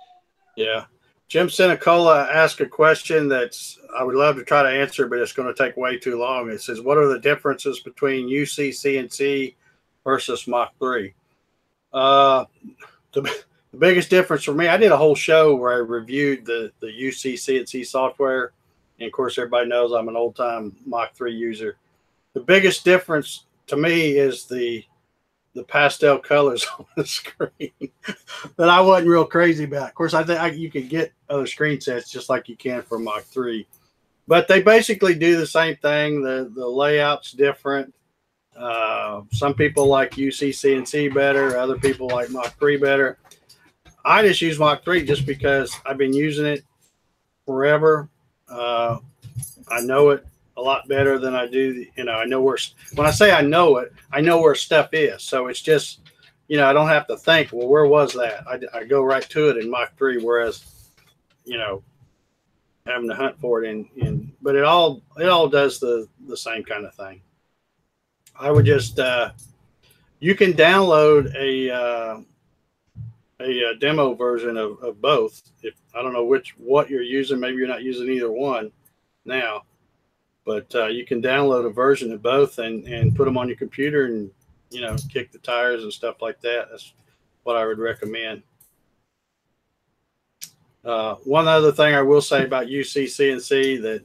Yeah. Jim Senecola asked a question that's I would love to try to answer, but it's going to take way too long. It says, what are the differences between UC CNC versus Mach 3? The biggest difference for me, I did a whole show where I reviewed the UC CNC software. And, of course, everybody knows I'm an old-time Mach 3 user. The biggest difference to me is the pastel colors on the screen that I wasn't real crazy about. Of course, I think you can get other screen sets just like you can for Mach 3. But they basically do the same thing. The layout's different. Some people like UC CNC better. Other people like Mach 3 better. I just use Mach 3 just because I've been using it forever. I know it a lot better than I do. I know when I say I know it, I know where stuff is. So it's just, I don't have to think, well, where was that? I go right to it in Mach 3. Whereas, having to hunt for it but it all does the same kind of thing. I would just you can download a demo version of both. If I don't know what you're using, maybe you're not using either one now, but you can download a version of both and put them on your computer and kick the tires and stuff like that. That's what I would recommend. One other thing I will say about UC CNC that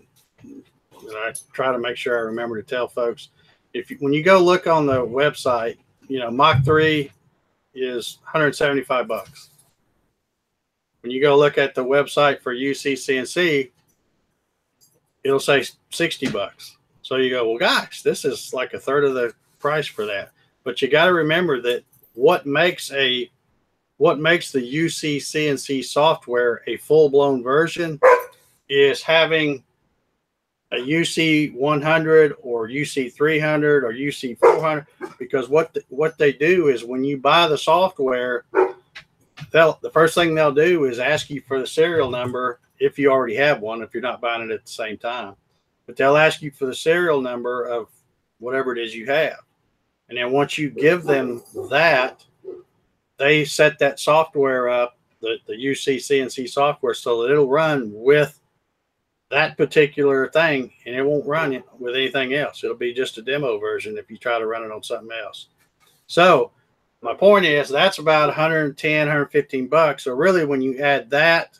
I try to make sure I remember to tell folks, when you go look on the website, Mach 3 is $175. When you go look at the website for UC CNC, it'll say $60. So you go, well, gosh, this is like a third of the price for that. But you got to remember that what makes the UC CNC software a full-blown version is having a UC 100 or UC 300 or UC 400, because what they do is when you buy the software, the first thing they'll do is ask you for the serial number if you already have one, if you're not buying it at the same time. But they'll ask you for the serial number of whatever it is you have. And then once you give them that, they set that software up, the UC CNC software, so that it'll run with that particular thing, and it won't run it with anything else. It'll be just a demo version if you try to run it on something else. So my point is that's about 110, 115 bucks. So really when you add that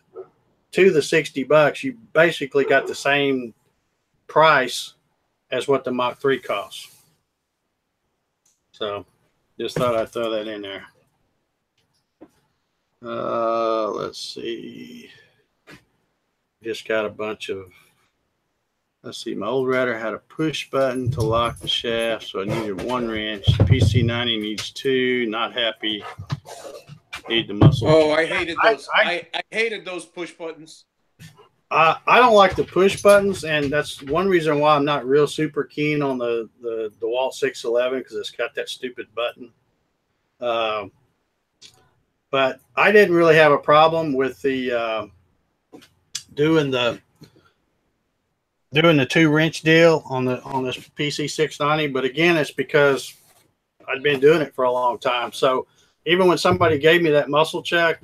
to the 60 bucks, you basically got the same price as what the Mach 3 costs. So just thought I'd throw that in there. Let's see. Just got a bunch of, let's see, my old router had a push button to lock the shaft, so I needed 1 wrench. PC90 needs 2, not happy. Need the muscle. Oh, I hated those. I hated those push buttons. I don't like the push buttons, and that's one reason why I'm not real super keen on the DeWalt 611, because it's got that stupid button. But I didn't really have a problem with the doing the 2-wrench deal on this PC690. But again, it's because I'd been doing it for a long time. So even when somebody gave me that muscle check,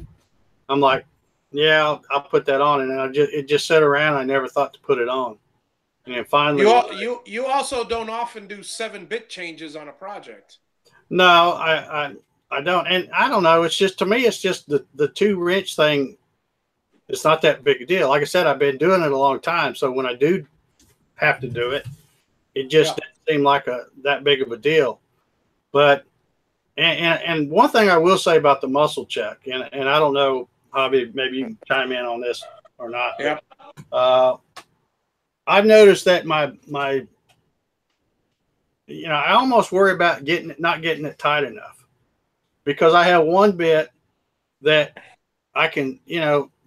I'm like, yeah, I'll put that on, and it just sat around. I never thought to put it on, and then finally, you also don't often do 7-bit changes on a project. No, I don't, and I don't know. It's just, to me, it's just the 2-wrench thing. It's not that big a deal. Like I said, I've been doing it a long time, so when I do have to do it, it just doesn't seem like that big of a deal. But and one thing I will say about the muscle check, and I don't know, Javi, maybe you can chime in on this or not. Yeah. I've noticed that my I almost worry about not getting it tight enough, because I have one bit that I can,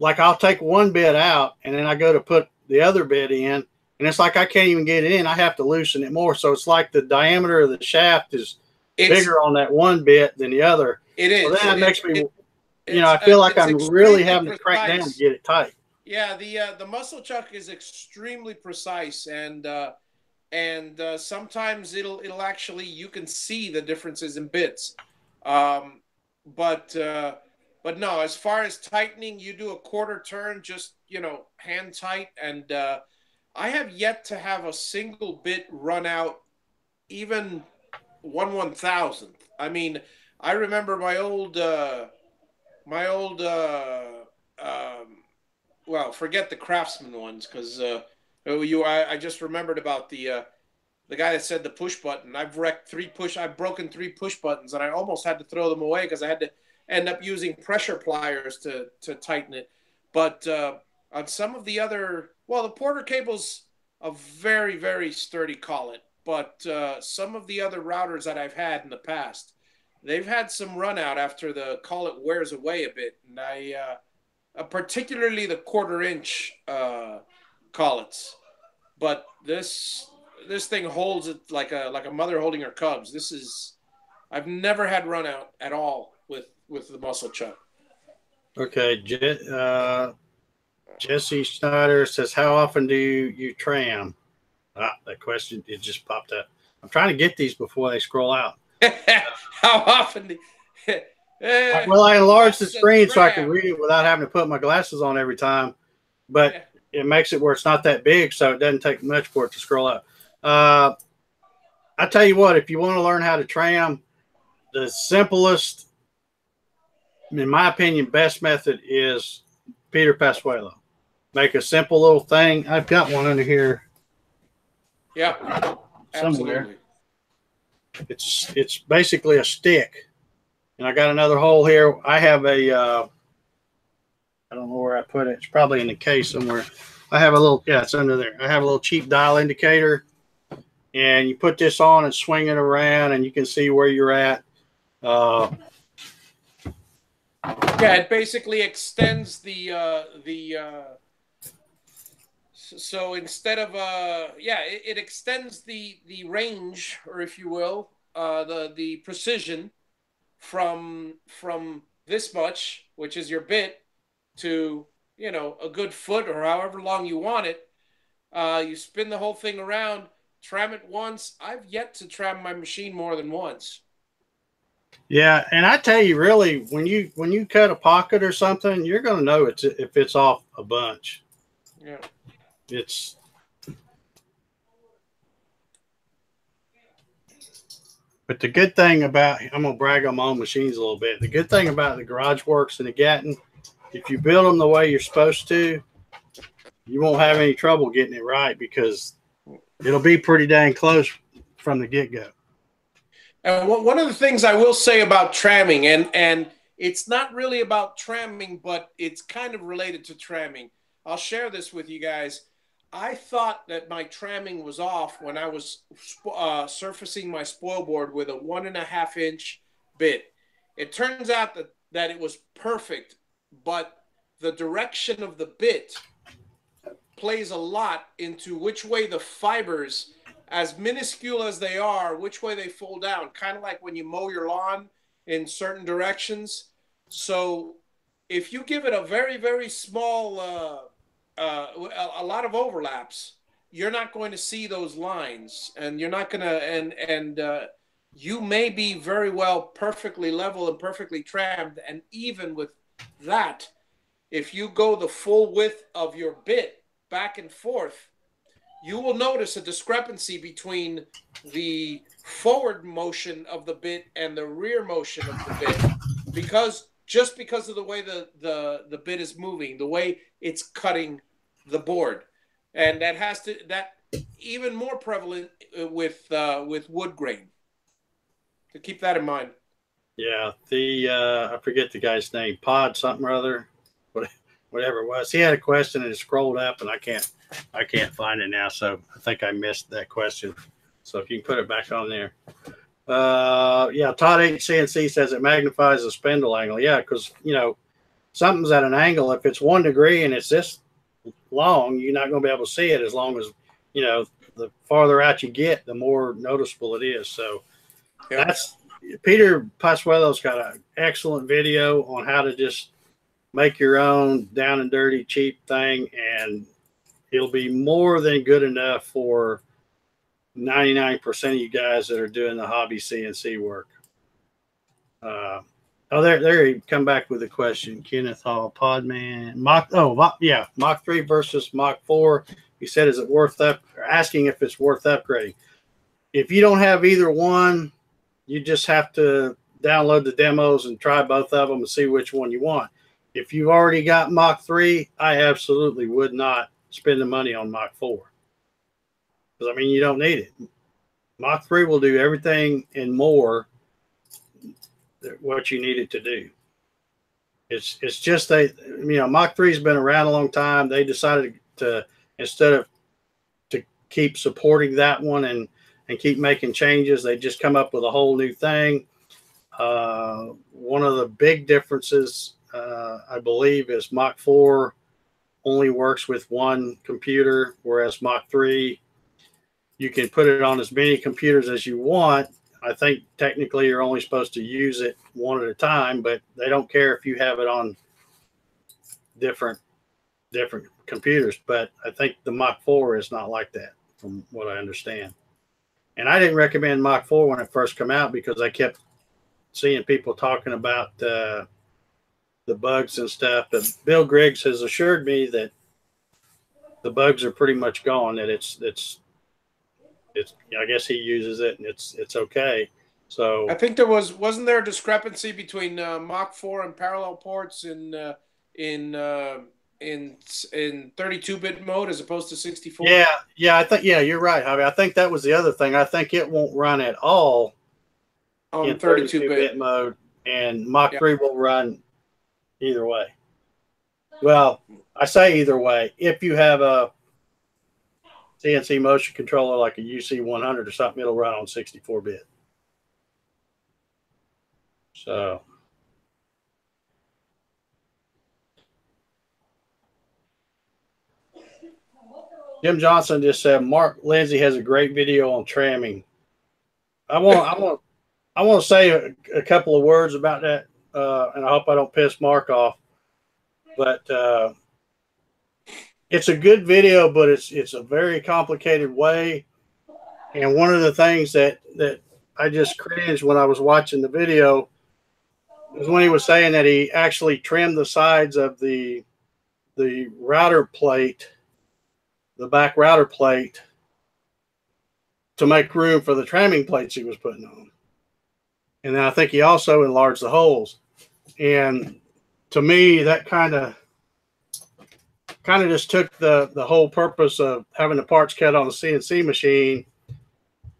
like I'll take one bit out and then I go to put the other bit in, and it's like I can't even get it in. I have to loosen it more. So it's like the diameter of the shaft is bigger on that one bit than the other. It is. So then that makes me, I feel like I'm really having to crack down to get it tight. Yeah, the muscle chuck is extremely precise, and sometimes it'll actually, you can see the differences in bits. But no, as far as tightening, you do a quarter turn, just, hand tight. And I have yet to have a single bit run out, even 1/1000th. I mean, I remember my old, well, forget the Craftsman ones, because I just remembered about the guy that said the push button. I've broken 3 push buttons, and I almost had to throw them away because I had to end up using pressure pliers to tighten it. But on some of the other, the Porter cable's a very, very sturdy collet. But some of the other routers that I've had in the past, they've had some run out after the collet wears away a bit. And particularly the 1/4-inch collets. But this thing holds it like a mother holding her cubs. I've never had run out at all with the muscle chuck. Okay, Jesse Schneider says, how often do you tram? That question, it just popped up. I'm trying to get these before they scroll out. How often do well, I enlarged the what's a screen so I can tram? read it without having to put my glasses on every time. But it makes it where it's not that big, so it doesn't take much for it to scroll up. I tell you what, if you want to learn how to tram, the simplest, in my opinion, best method is Peter Pasquale. Make a simple little thing. I've got one under here. Yeah, somewhere. Absolutely. It's basically a stick, and I got another hole here. I have a I don't know where I put it. It's probably in the case somewhere. I have a little, yeah, it's under there. I have a little cheap dial indicator, and you put this on and swing it around, and you can see where you're at. Yeah, it basically extends so instead of it extends the range, or if you will, the precision from this much, which is your bit, to a good foot or however long you want it. You spin the whole thing around, tram it once. I've yet to tram my machine more than once. Yeah, and I tell you, really, when you cut a pocket or something, you're going to know if it's off a bunch. Yeah. But the good thing about, I'm going to brag on my own machines a little bit. The good thing about the Garage Works and the Gatton, if you build them the way you're supposed to, you won't have any trouble getting it right, because it'll be pretty dang close from the get-go. And one of the things I will say about tramming, and it's not really about tramming, but it's kind of related to tramming. I'll share this with you guys. I thought that my tramming was off when I was surfacing my spoil board with a 1.5 inch bit. It turns out that it was perfect, but the direction of the bit plays a lot into which way the fibers, as minuscule as they are, which way they fold down, kind of like when you mow your lawn in certain directions. So if you give it a very, very small, a lot of overlaps, you're not going to see those lines, and you're not going to, and you may be very well perfectly level and perfectly trammed. And even with that, if you go the full width of your bit back and forth, you will notice a discrepancy between the forward motion of the bit and the rear motion of the bit, because of the way the bit is moving, the way it's cutting the board. And that even more prevalent with wood grain. So keep that in mind. Yeah, I forget the guy's name, Pod something or other, whatever it was. He had a question and it scrolled up, and I can't find it now, so I think I missed that question. So if you can put it back on there. Yeah, Todd H. CNC says it magnifies the spindle angle. Yeah, because, something's at an angle. If it's 1 degree and it's this long, you're not going to be able to see it, as long as, the farther out you get, the more noticeable it is. So that's Peter Pasquale's got an excellent video on how to just make your own down and dirty, cheap thing, and it'll be more than good enough for 99% of you guys that are doing the hobby CNC work. There you come back with a question. Kenneth Hall, Podman, Mach 3 versus Mach 4. He said, is it worth asking if it's worth upgrading? If you don't have either one, you just have to download the demos and try both of them and see which one you want. If you've already got Mach 3, I absolutely would not spend the money on Mach 4. Because, you don't need it. Mach 3 will do everything and more what you need it to do. It's just Mach 3 has been around a long time. They decided to, instead of to keep supporting that one and keep making changes, they just come up with a whole new thing. One of the big differences, I believe, is Mach 4 only works with one computer, whereas Mach 3, you can put it on as many computers as you want. I think technically you're only supposed to use it one at a time, but they don't care if you have it on different different computers, but I think the Mach 4 is not like that from what I understand. And I didn't recommend Mach 4 when it first came out because I kept seeing people talking about the bugs and stuff. But Bill Griggs has assured me that the bugs are pretty much gone, that it's I guess he uses it and it's okay. So I think wasn't there a discrepancy between Mach 4 and parallel ports in 32-bit mode as opposed to 64? Yeah, I think you're right, Javi. I think that was the other thing. I think it won't run at all in 32-bit mode, and Mach 3 will run either way. Well, I say either way. If you have a CNC motion controller like a UC100 or something, it'll run on 64-bit. So Jim Johnson just said Mark Lindsay has a great video on tramming. I want to say a couple of words about that, and I hope I don't piss Mark off. But it's a good video, but it's a very complicated way. And one of the things that I just cringed when I was watching the video was when he was saying that he actually trimmed the sides of the router plate, the back router plate, to make room for the tramming plates he was putting on. And then I think he also enlarged the holes. And to me, that kind of just took the whole purpose of having the parts cut on the CNC machine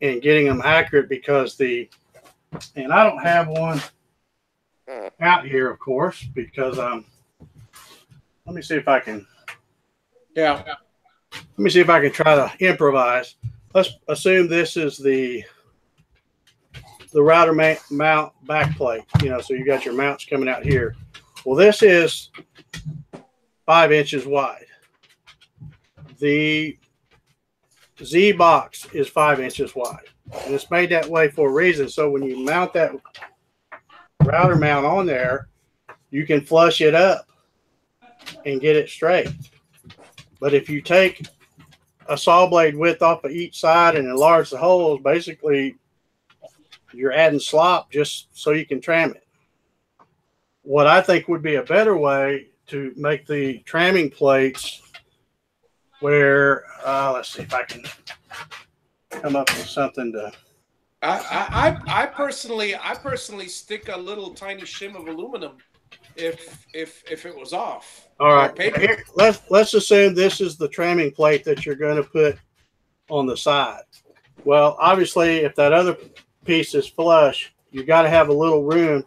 and getting them accurate, because and I don't have one out here, of course, because let me see if I can. Yeah. Let me see if I can try to improvise. Let's assume this is the router mount back plate. So you got your mounts coming out here. Well, this is 5 inches wide. The Z box is 5 inches wide, and it's made that way for a reason. So when you mount that router mount on there, you can flush it up and get it straight. But if you take a saw blade width off of each side and enlarge the holes, basically you're adding slop just so you can tram it. What I think would be a better way to make the tramming plates where, let's see if I can come up with something to. I personally stick a little tiny shim of aluminum if it was off. All right, here, let's assume this is the tramming plate that you're going to put on the side. Well, obviously, if that other piece is flush, you got to have a little room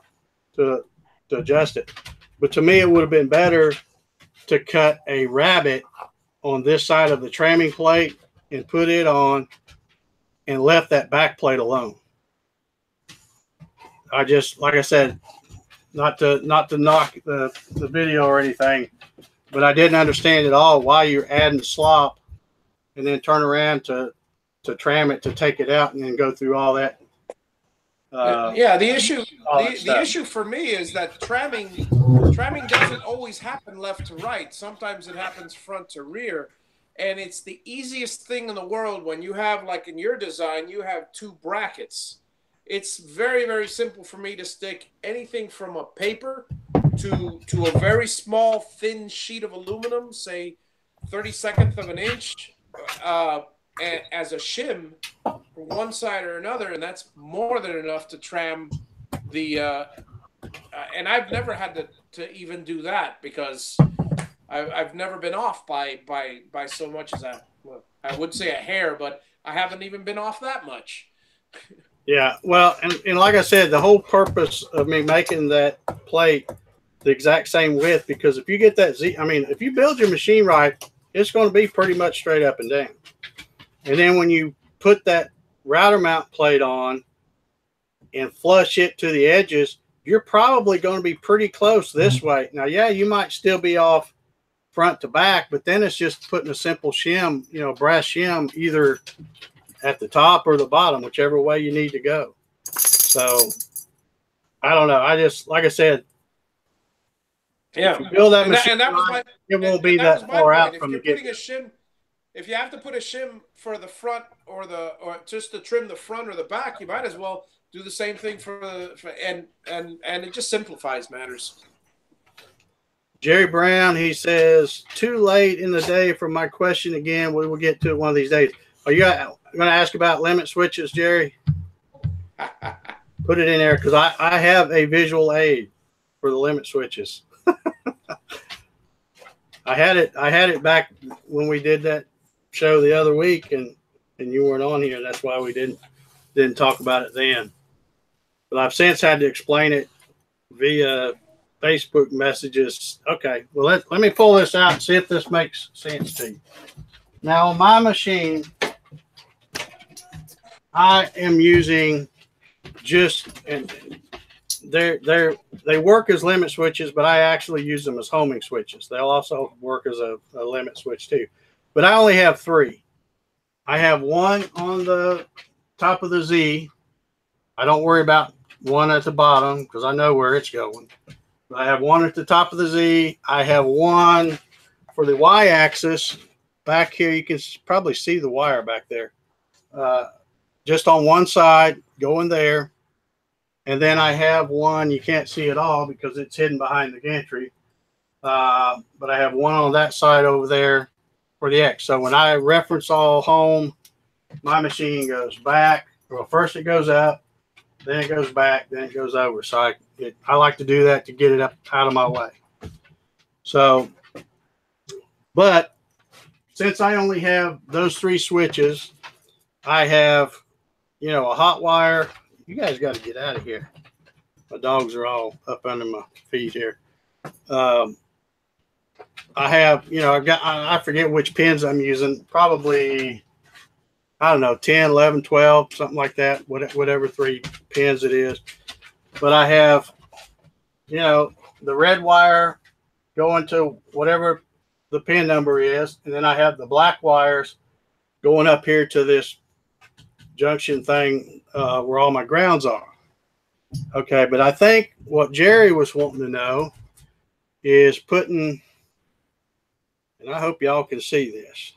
to adjust it. But to me, it would have been better to cut a rabbet on this side of the tramming plate and put it on and left that back plate alone. I just, like I said, not to knock the video or anything, but I didn't understand at all why you're adding slop and then turn around to tram it, to take it out and then go through all that. The issue for me is that tramming doesn't always happen left to right. Sometimes it happens front to rear, and it's the easiest thing in the world when you have, like in your design, you have 2 brackets. It's very, very simple for me to stick anything from a paper to a very small thin sheet of aluminum, say 32nd of an inch, as a shim for one side or another, and that's more than enough to tram the and I've never had to even do that, because I've never been off by so much as I would say a hair, but I haven't even been off that much. Yeah, well, and like I said, the whole purpose of me making that plate the exact same width, because if you get that if you build your machine right, it's going to be pretty much straight up and down. And then when you put that router mount plate on and flush it to the edges, you're probably going to be pretty close this way. Now, yeah, you might still be off front to back, but then it's just putting a simple shim, brass shim, either at the top or the bottom, whichever way you need to go. So I don't know. I just, like I said, Yeah. If you build that machine, and that was my it won't be that was that my far point. out If from the you're putting get. a shim, if you have to put a shim for the front or just to trim the front or the back, you might as well do the same thing and it just simplifies matters. Jerry Brown, he says, too late in the day for my question again. We will get to it one of these days. Are you going to ask about limit switches, Jerry? Put it in there because I have a visual aid for the limit switches. I had it back when we did that show the other week, and you weren't on here. That's why we didn't talk about it then. But I've since had to explain it via Facebook messages. Okay, well let me pull this out and see if this makes sense to you. Now on my machine, I am using just and they work as limit switches, but I actually use them as homing switches. They'll also work as a limit switch too. But I only have 3. I have one on the top of the Z. I don't worry about one at the bottom because I know where it's going. But I have one at the top of the Z. I have one for the Y-axis back here. You can probably see the wire back there. Just on one side, going there. And then I have one, you can't see it all because it's hidden behind the gantry. But I have one on that side over there for the X. So when I reference all home, my machine goes back. Well, first it goes up, then it goes back, then it goes over. So I like to do that to get it up out of my way. So, but since I only have those 3 switches, I have, a hot wire. You guys got to get out of here. My dogs are all up under my feet here. I have, I forget which pins I'm using. Probably, I don't know, 10, 11, 12, something like that. Whatever 3 pins it is. But I have, the red wire going to whatever the pin number is. And then I have the black wires going up here to this junction thing where all my grounds are. Okay, but I think what Jerry was wanting to know is putting, and I hope y'all can see this,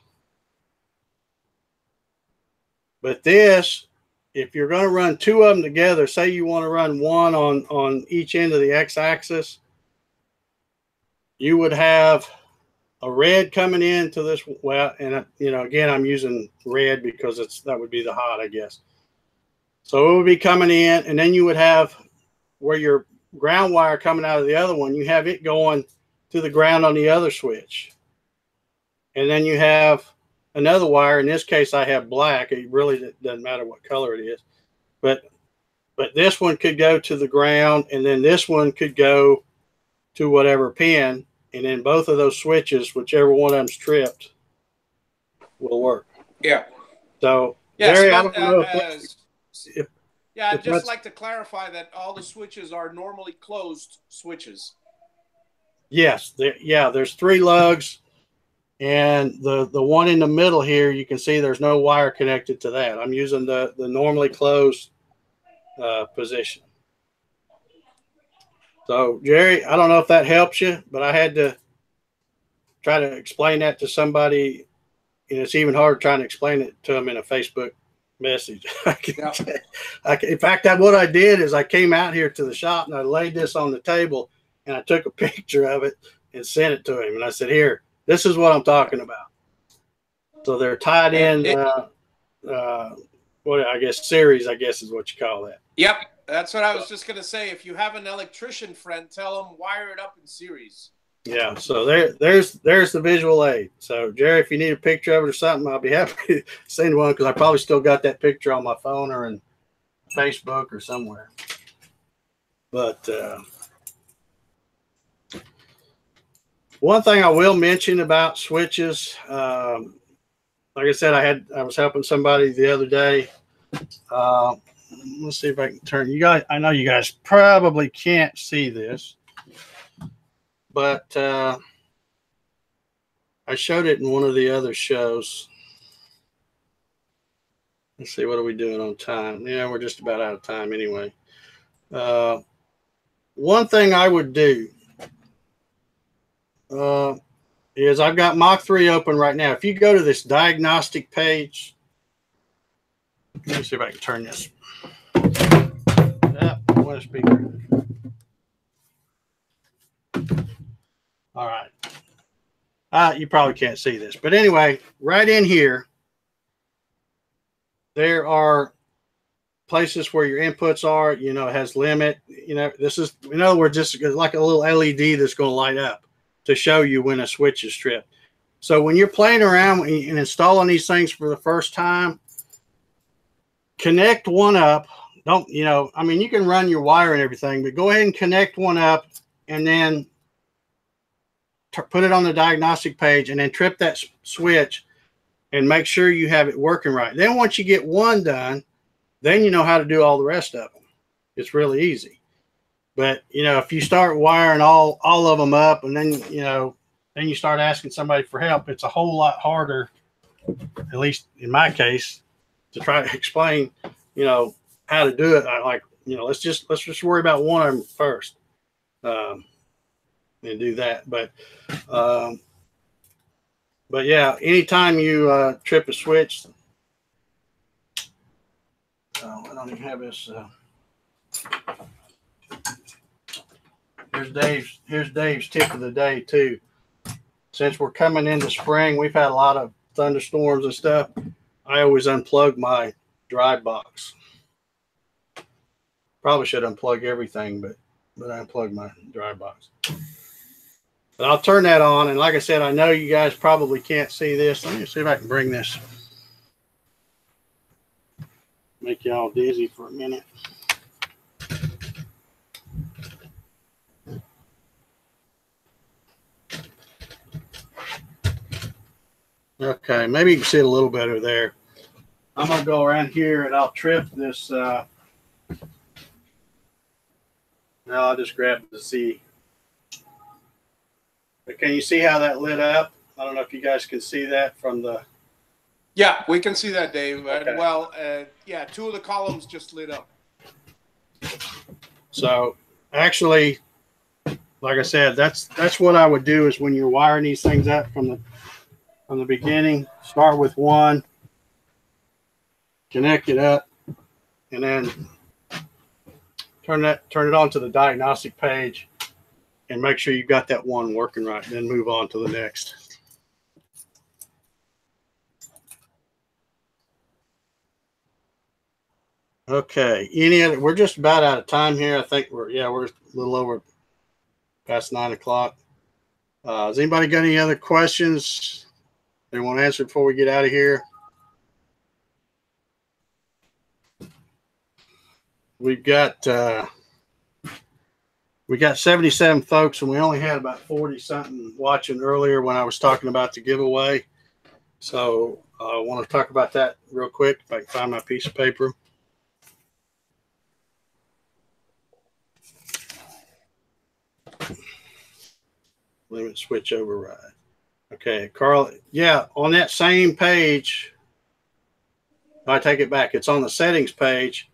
but this, if you're going to run 2 of them together, say you want to run one on each end of the X-axis, you would have a red coming into this, well, and again, I'm using red because that would be the hot, I guess. So it would be coming in, and then you would have where your ground wire coming out of the other one, you have it going to the ground on the other switch. And then you have another wire. In this case, I have black. It really doesn't matter what color it is. But this one could go to the ground, and then this one could go to whatever pin. And then both of those switches, whichever one of them's tripped, will work. Yeah. So, yeah, Jerry, so I don't know I'd just like to clarify that all the switches are normally closed switches. Yes. There's 3 lugs. And the one in the middle here, you can see there's no wire connected to that. I'm using the normally closed position. So, Jerry, I don't know if that helps you, but I had to try to explain that to somebody. And it's even harder trying to explain it to them in a Facebook message. In fact, what I did is I came out here to the shop and I laid this on the table and I took a picture of it and sent it to him. And I said, here, this is what I'm talking about. So they're tied in, series, I guess is what you call that. Yep. That's what I was just going to say. If you have an electrician friend, tell them wire it up in series. Yeah. So there's the visual aid. So, Jerry, if you need a picture of it or something, I'll be happy to send one because I probably still got that picture on my phone or in Facebook or somewhere. But one thing I will mention about switches, like I said, I was helping somebody the other day. Let's see if I can turn you guys. I know you guys probably can't see this, but I showed it in one of the other shows. Let's see, what are we doing on time? Yeah, we're just about out of time anyway. One thing I would do is I've got Mach 3 open right now. If you go to this diagnostic page, let me see if I can turn this. What a speaker. All right. You probably can't see this, but anyway, right in here, there are places where your inputs are. You know, it has limit. You know, this is, in other words, just like a little LED that's going to light up to show you when a switch is tripped. So when you're playing around and installing these things for the first time, connect one up. Don't, you know, I mean, you can run your wire and everything, but go ahead and connect one up and then put it on the diagnostic page and then trip that switch and make sure you have it working right. Then once you get one done, then you know how to do all the rest of them. It's really easy. But, you know, if you start wiring all of them up and then, you know, then you start asking somebody for help, it's a whole lot harder, at least in my case, to try to explain, you know, how to do it. I like, you know, let's just worry about one of them first, and do that. But yeah, anytime you trip a switch, I don't even have this. Here's Dave's tip of the day too. Since we're coming into spring, we've had a lot of thunderstorms and stuff. I always unplug my dry box. Probably should unplug everything, but I unplug my dry box. But I'll turn that on, and like I said, I know you guys probably can't see this. Let me see if I can bring this. Make y'all dizzy for a minute. Okay, maybe you can see it a little better there. I'm going to go around here and I'll trip this. Now I'll just grab the Z. But can you see how that lit up? I don't know if you guys can see that from the... Yeah, we can see that, Dave. Okay. Well, yeah, two of the columns just lit up. So actually, like I said, that's what I would do is when you're wiring these things up from the beginning, start with one, connect it up, and then turn it on to the diagnostic page and make sure you've got that one working right, then move on to the next. Okay, any other? We're just about out of time here. I think we're a little over past 9 o'clock. Has anybody got any other questions they want to answer before we get out of here? We got 77 folks, and we only had about 40 something watching earlier when I was talking about the giveaway. So I want to talk about that real quick if I can find my piece of paper. Limit switch override. Okay, Carl. Yeah, on that same page, I take it back. It's on the settings page.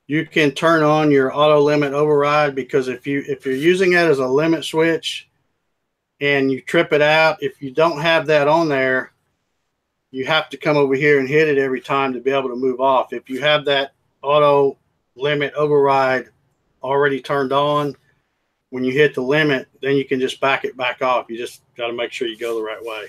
You can turn on your auto limit override, because if you're using it as a limit switch and you trip it out, if you don't have that on there, you have to come over here and hit it every time to be able to move off. If you have that auto limit override already turned on, when you hit the limit, then you can just back it back off. You just got to make sure you go the right way.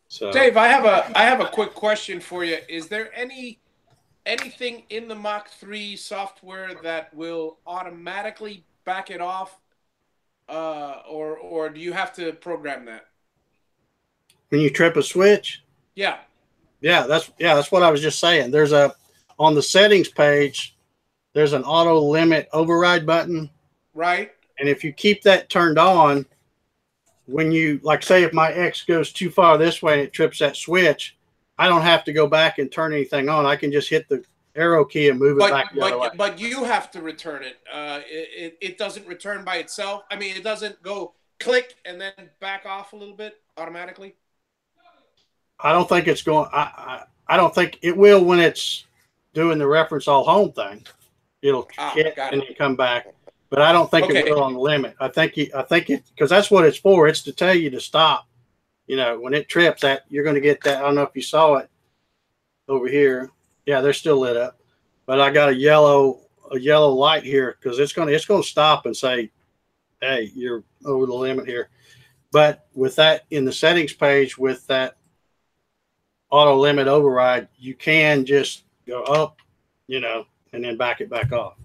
So, Dave, I have a quick question for you. Is there anything in the Mach 3 software that will automatically back it off, or do you have to program that? When you trip a switch? Yeah. Yeah, that's what I was just saying. There's on the settings page, there's an auto limit override button. Right. And if you keep that turned on, when you, like, say if my X goes too far this way and it trips that switch, I don't have to go back and turn anything on. I can just hit the arrow key and move it back the other way. But you have to return it. It doesn't return by itself. I mean, it doesn't go click and then back off a little bit automatically. I don't think it's going. I don't think it will when it's doing the reference all home thing. It'll hit and then come back. but I don't think Okay. it will on the limit. I think it, because that's what it's for. It's to tell you to stop. You know, when it trips, that you're going to get that. I don't know if you saw it over here. Yeah, they're still lit up, but I got a yellow light here because it's going to stop and say, hey, you're over the limit here. But with that in the settings page, with that auto limit override, you can just go up, you know, and then back it back off.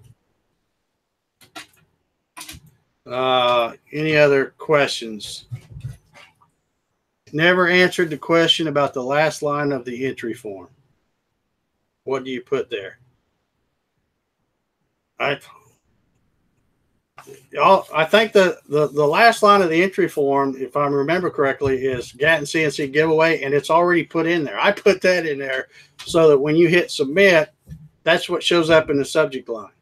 Any other questions? Never answered the question about the last line of the entry form. What do you put there? I think the last line of the entry form, if I remember correctly, is Gatton CNC giveaway, and it's already put in there. I put that in there so that when you hit submit, that's what shows up in the subject line,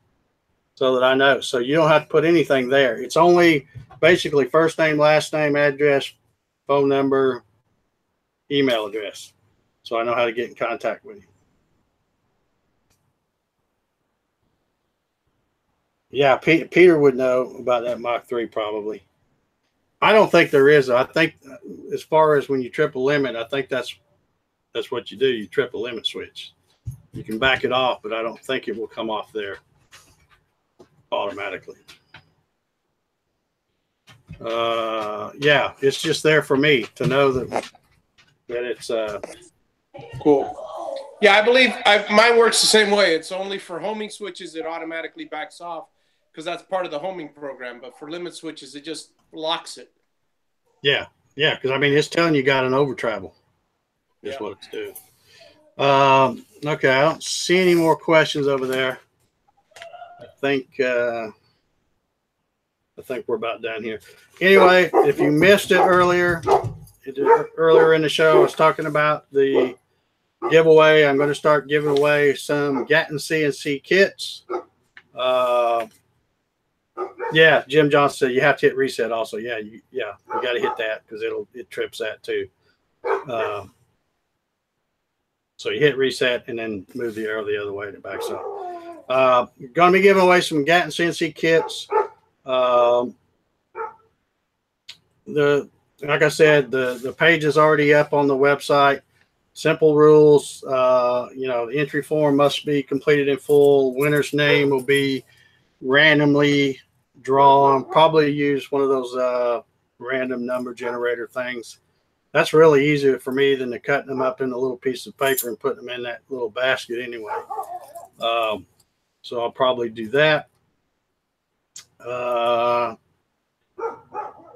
so that I know. So you don't have to put anything there. It's only basically first name, last name, address, phone number, email address, so I know how to get in contact with you. Yeah, Peter would know about that Mach 3 probably. I don't think there is. I think as far as when you trip a limit, I think that's what you do. You trip a limit switch. You can back it off, but I don't think it will come off there automatically. Yeah, it's just there for me to know that it's cool. Yeah, I believe mine works the same way. It's only for homing switches it automatically backs off because that's part of the homing program. But for limit switches, it just locks it. Yeah, because I mean it's telling you got an over travel. Is what it's doing. Okay, I don't see any more questions over there. I think we're about done here. Anyway, if you missed it earlier in the show, I was talking about the giveaway. I'm going to start giving away some Gatton CNC kits. Yeah, Jim Johnson said you have to hit reset also. Yeah, you got to hit that because it trips that too. So you hit reset and then move the arrow the other way and it backs up. Going to be giving away some Gatton CNC kits. Like I said, the page is already up on the website. Simple rules. The entry form must be completed in full. Winner's name will be randomly drawn. Probably use one of those random number generator things. That's really easier for me than to cutting them up in a little piece of paper and putting them in that little basket anyway. So I'll probably do that.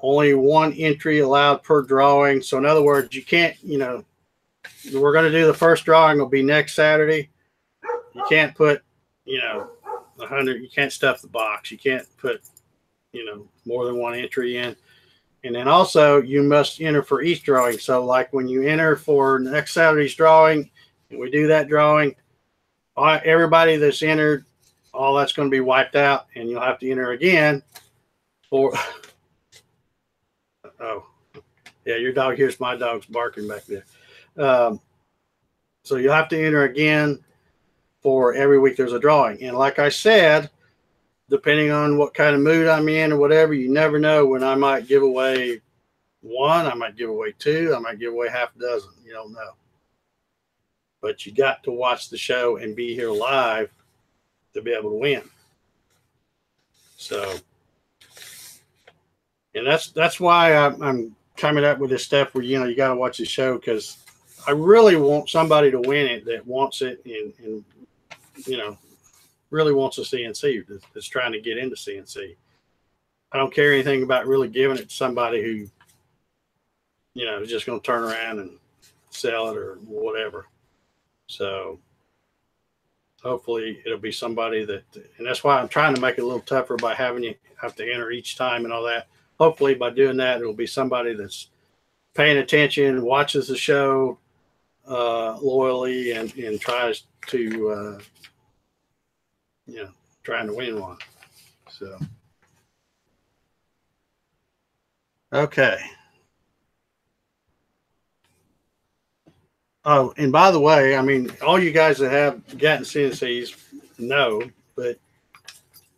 Only one entry allowed per drawing. So in other words, you can't, we're going to do the first drawing will be next Saturday. You can't put, 100, you can't stuff the box. You can't put, more than one entry in. And then also you must enter for each drawing. So like when you enter for next Saturday's drawing, and we do that drawing, everybody that's entered, all that's going to be wiped out, and you'll have to enter again for. Oh, yeah, your dog hears my dog's barking back there. So you'll have to enter again for every week there's a drawing. And like I said, depending on what kind of mood I'm in or whatever, you never know when I might give away one, I might give away two, I might give away half a dozen. You don't know. But you got to watch the show and be here live to be able to win. So, and that's why I'm coming up with this stuff where, you got to watch the show, because I really want somebody to win it that wants it and really wants a CNC, that's trying to get into CNC. I don't care anything about really giving it to somebody who, is just going to turn around and sell it or whatever. So hopefully it'll be somebody that, and that's why I'm trying to make it a little tougher by having you have to enter each time and all that. Hopefully by doing that, it'll be somebody that's paying attention, watches the show loyally, and tries to, trying to win one. So, okay. Oh, and by the way, I mean, all you guys that have Gatton CNCs know, but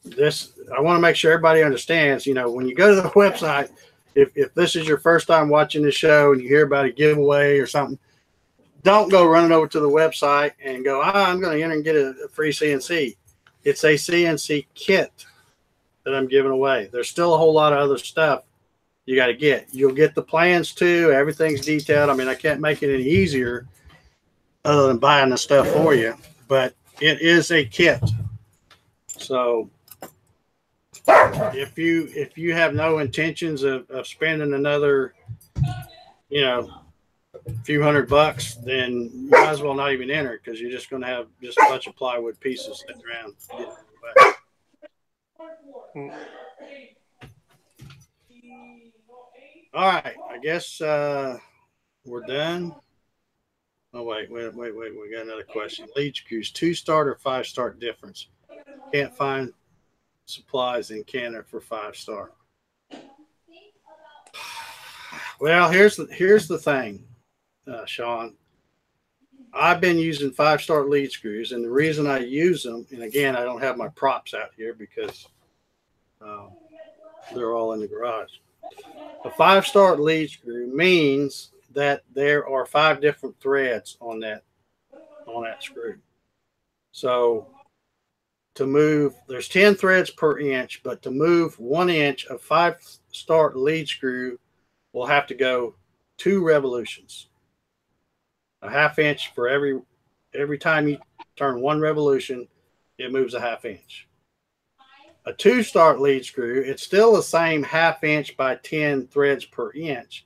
I want to make sure everybody understands, when you go to the website, if this is your first time watching the show and you hear about a giveaway or something, don't go running over to the website and go, I'm going to enter and get a free CNC. It's a CNC kit that I'm giving away. There's still a whole lot of other stuff you got to get. You'll get the plans too. Everything's detailed. I mean, I can't make it any easier other than buying the stuff for you, but it is a kit. So if you have no intentions of spending another, few $100, then you might as well not even enter, because you're just going to have just a bunch of plywood pieces sitting around. All right, I guess we're done. Oh wait, we got another question. Lead screws, 2-start or 5-start difference? Can't find supplies in Canada for 5-star. Well, here's the thing, Sean. I've been using 5-star lead screws, and the reason I use them, and again, I don't have my props out here because they're all in the garage. A 5-star lead screw means that there are 5 different threads on that screw. So to move, there's 10 threads per inch, but to move 1 inch of 5-star lead screw, we'll have to go 2 revolutions. A ½ inch for every time you turn 1 revolution, it moves a ½ inch. A 2-start lead screw, it's still the same ½ inch by 10 threads per inch,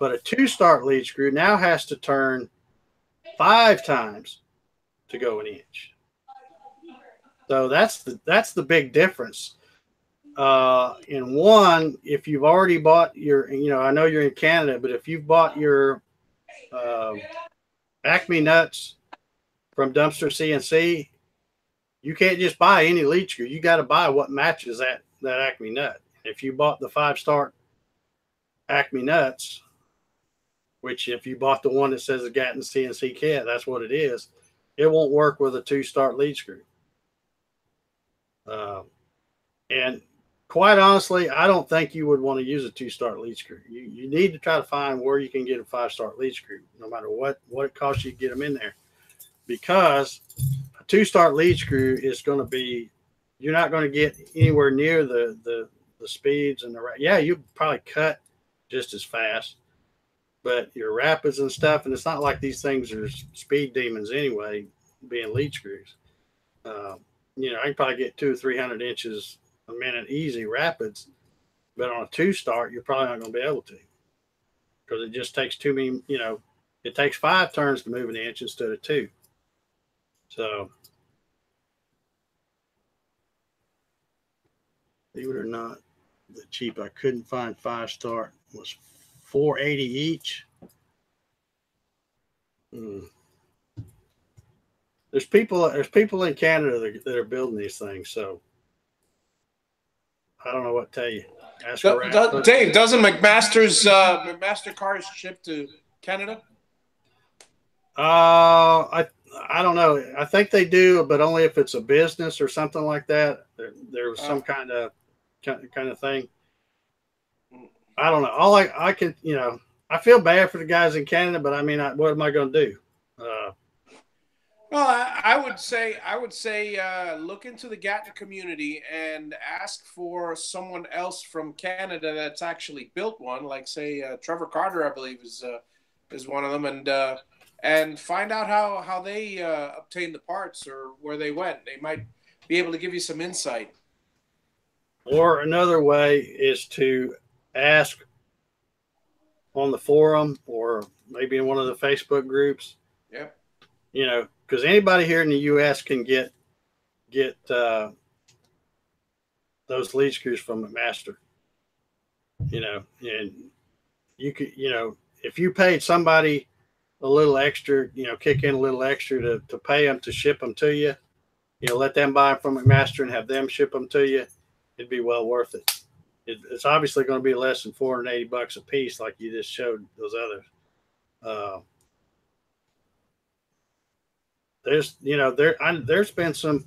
but a 2-start lead screw now has to turn 5 times to go an inch. So that's the big difference. In one, if you've already bought your, I know you're in Canada, but if you've bought your Acme nuts from Dumpster CNC, you can't just buy any lead screw. You got to buy what matches that Acme nut. If you bought the 5-star Acme nuts, which if you bought the one that says the Gatton CNC kit, that's what it is, it won't work with a 2-star lead screw. And quite honestly, I don't think you would want to use a 2-star lead screw. You need to try to find where you can get a 5-star lead screw, no matter what it costs you to get them in there. Because a 2-star lead screw is going to be, you're not going to get anywhere near the speeds and yeah, you probably cut just as fast, but your rapids and stuff, and it's not like these things are speed demons anyway, being lead screws. I can probably get 200 or 300 inches a minute easy rapids, but on a 2-star, you're probably not going to be able to, because it just takes too many, it takes 5 turns to move an inch instead of 2. So, believe it or not, the cheap I couldn't find 5-star was $4.80 each. There's people in Canada that are building these things, so I don't know what to tell you. Ask around. Dave, doesn't McMaster's McMaster cars ship to Canada? I don't know. I think they do, but only if it's a business or something like that. There was some kind of thing. I don't know. All I can, I feel bad for the guys in Canada, but I mean, what am I going to do? Well, I would say look into the Gatton community and ask for someone else from Canada that's actually built one, like say Trevor Carter, I believe is one of them, and find out how they obtained the parts or where they went. They might be able to give you some insight. Or another way is to ask on the forum or maybe in one of the Facebook groups. Yep. Because anybody here in the U.S. can get those lead screws from McMaster. And you could, if you paid somebody a little extra, kick in a little extra to pay them to ship them to you, let them buy them from McMaster and have them ship them to you, it'd be well worth it. It's obviously going to be less than $480 a piece, like you just showed those others. There's been some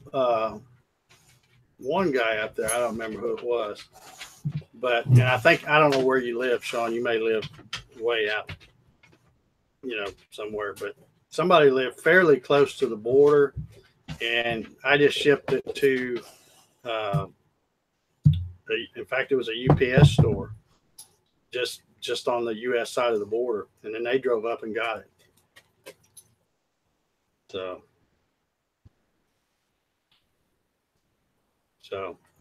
one guy up there. I don't remember who it was, but and I don't know where you live, Sean. You may live way out, somewhere, but somebody lived fairly close to the border, and I just shipped it to. Uh, in fact, it was a UPS store, just on the U.S. side of the border, and then they drove up and got it. So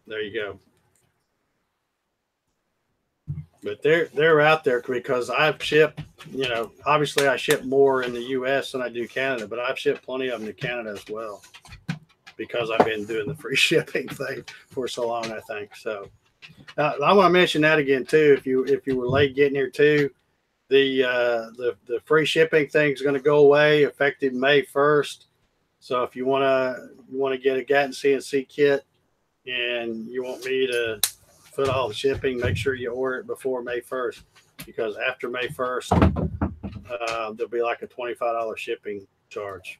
there you go. But they're out there because I've shipped, obviously I ship more in the U.S. than I do Canada, but I've shipped plenty of them to Canada as well because I've been doing the free shipping thing for so long, I think. So I want to mention that again too. If you were late getting here too, the free shipping thing is going to go away effective May 1st. So if you want to get a Gatton CNC kit and you want me to foot all the shipping, make sure you order it before May 1st, because after May 1st, there'll be like a $25 shipping charge.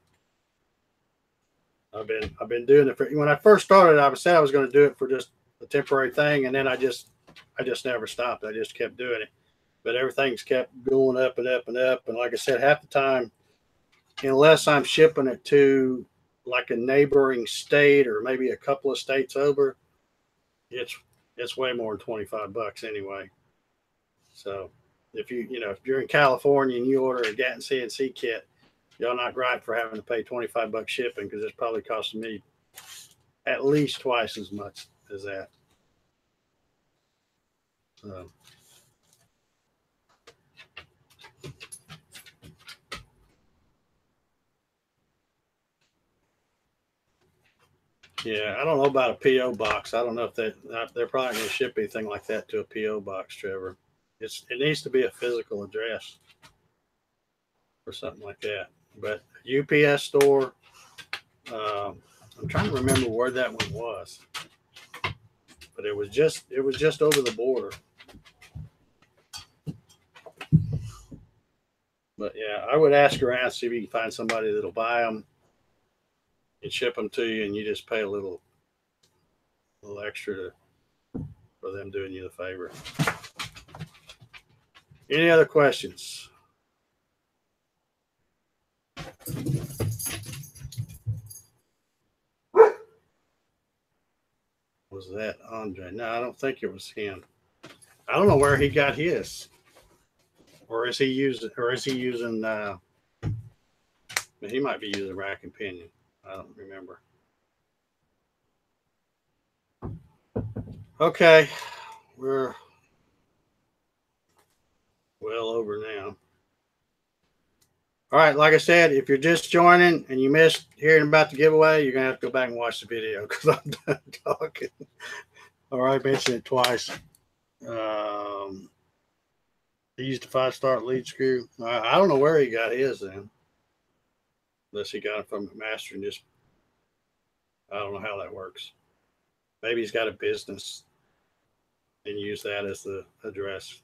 I've been doing it when I first started. I said I was going to do it for just a temporary thing, and then I just never stopped. I just kept doing it, but everything's kept going up and up and up. And like I said, half the time, unless I'm shipping it to like a neighboring state or maybe a couple of states over, it's way more than $25 anyway. So if you're in California and you order a Gatton CNC kit, y'all not right for having to pay $25 shipping, because it's probably costing me at least twice as much as that. So. Yeah, I don't know about a PO box. I don't know if they're probably going to ship anything like that to a PO box, Trevor. It needs to be a physical address or something like that. But UPS store, I'm trying to remember where that one was, but it was just over the border. But yeah, I would ask around, see if you can find somebody that'll buy them and ship them to you, and you just pay a little extra for them doing you the favor. Any other questions? Was that Andre? No, I don't think it was him. I don't know where he got his, or is he using? He might be using rack and pinion. I don't remember. Okay, we're well over now. All right, like I said, if you're just joining and you missed hearing about the giveaway, you're going to have to go back and watch the video because I'm done talking. All right, mentioned it twice. He used a 5-star lead screw. I don't know where he got his then, unless he got it from McMaster and just, I don't know how that works. Maybe he's got a business and use that as the address.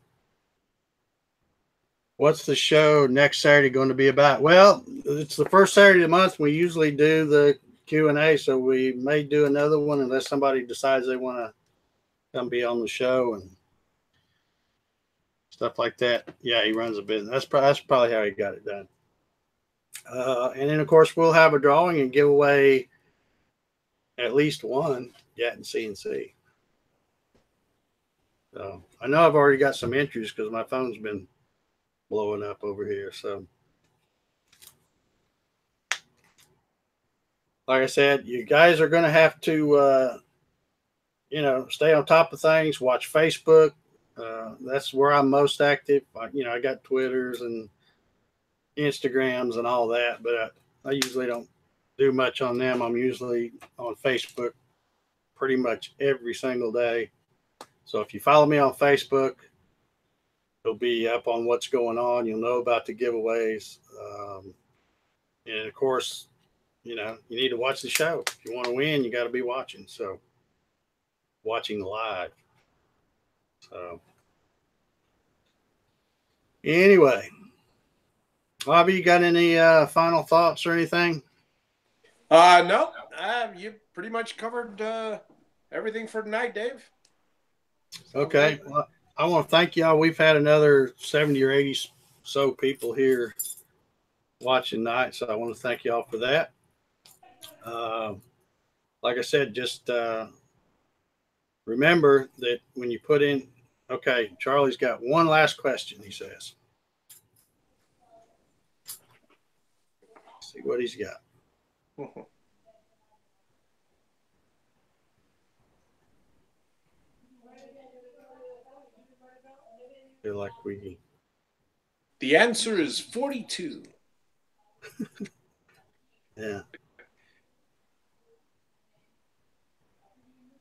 What's the show next Saturday going to be about? Well, it's the first Saturday of the month. We usually do the Q&A, so we may do another one unless somebody decides they want to come be on the show and stuff like that. Yeah, he runs a business. That's probably how he got it done. And then, of course, we'll have a drawing and give away at least one Gatton CNC. So I know I've already got some entries because my phone's been blowing up over here. So like I said, you guys are going to have to, stay on top of things, watch Facebook. That's where I'm most active. I got Twitters and Instagrams and all that, but I usually don't do much on them. I'm usually on Facebook pretty much every single day. So if you follow me on Facebook, it'll be up on what's going on. You'll know about the giveaways. And of course, you need to watch the show. If you want to win, you got to be watching. So watching live. So anyway, Bobby, you got any final thoughts or anything? No, you pretty much covered everything for tonight, Dave. Okay. Well, I want to thank y'all. We've had another 70 or 80 so people here watching tonight, so I want to thank y'all for that. Like I said, just remember that when you put in, okay, Charlie's got one last question, he says. Let's see what he's got. Feel like we. The answer is 42. Yeah.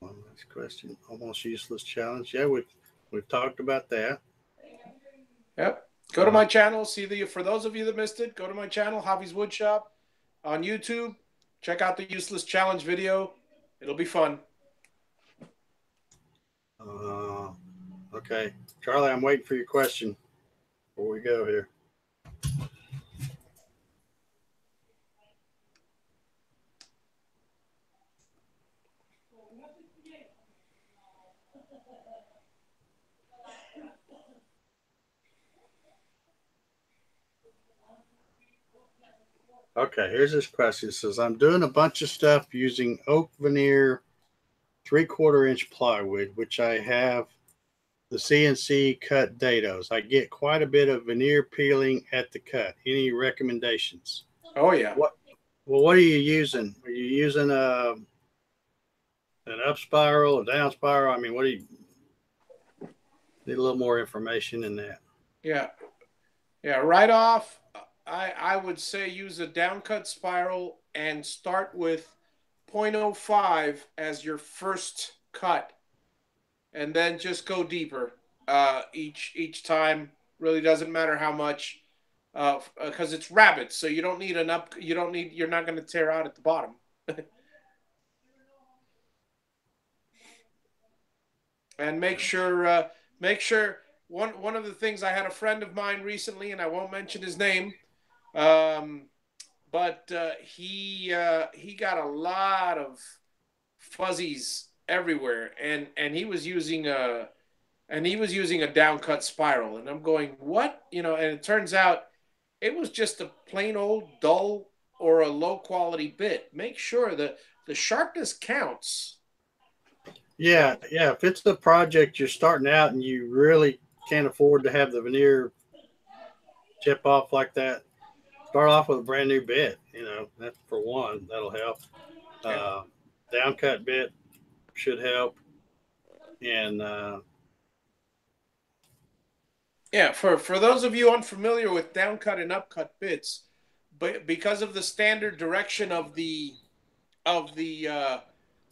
One last question. Almost useless challenge. Yeah, we've talked about that. Yep. Go to my channel. For those of you that missed it, go to my channel, Javi's Woodshop, on YouTube. Check out the useless challenge video. It'll be fun. Okay, Charlie, I'm waiting for your question before we go here. Okay, here's this question. It says, I'm doing a bunch of stuff using oak veneer 3/4 inch plywood, which I have the CNC cut dados. I get quite a bit of veneer peeling at the cut. Any recommendations? Oh, yeah. What are you using? Are you using an up spiral, a down spiral? I mean, what do you need? A little more information in that. Yeah. Yeah, right off, I would say use a downcut spiral and start with 0.05 as your first cut, and then just go deeper each time. Really doesn't matter how much, because it's rabbit, so you don't need an up. You're not going to tear out at the bottom. And make sure one of the things, I had a friend of mine recently, and I won't mention his name, but he got a lot of fuzzies everywhere, and he was using a downcut spiral, and I'm going, what? And it turns out it was just a plain old dull or a low quality bit. Make sure that the sharpness counts. Yeah. If it's a project you're starting out and you really can't afford to have the veneer chip off like that, start off with a brand new bit. That's for one. That'll help. Yeah. Downcut bit should help. And for those of you unfamiliar with downcut and upcut bits, but because of the standard direction of the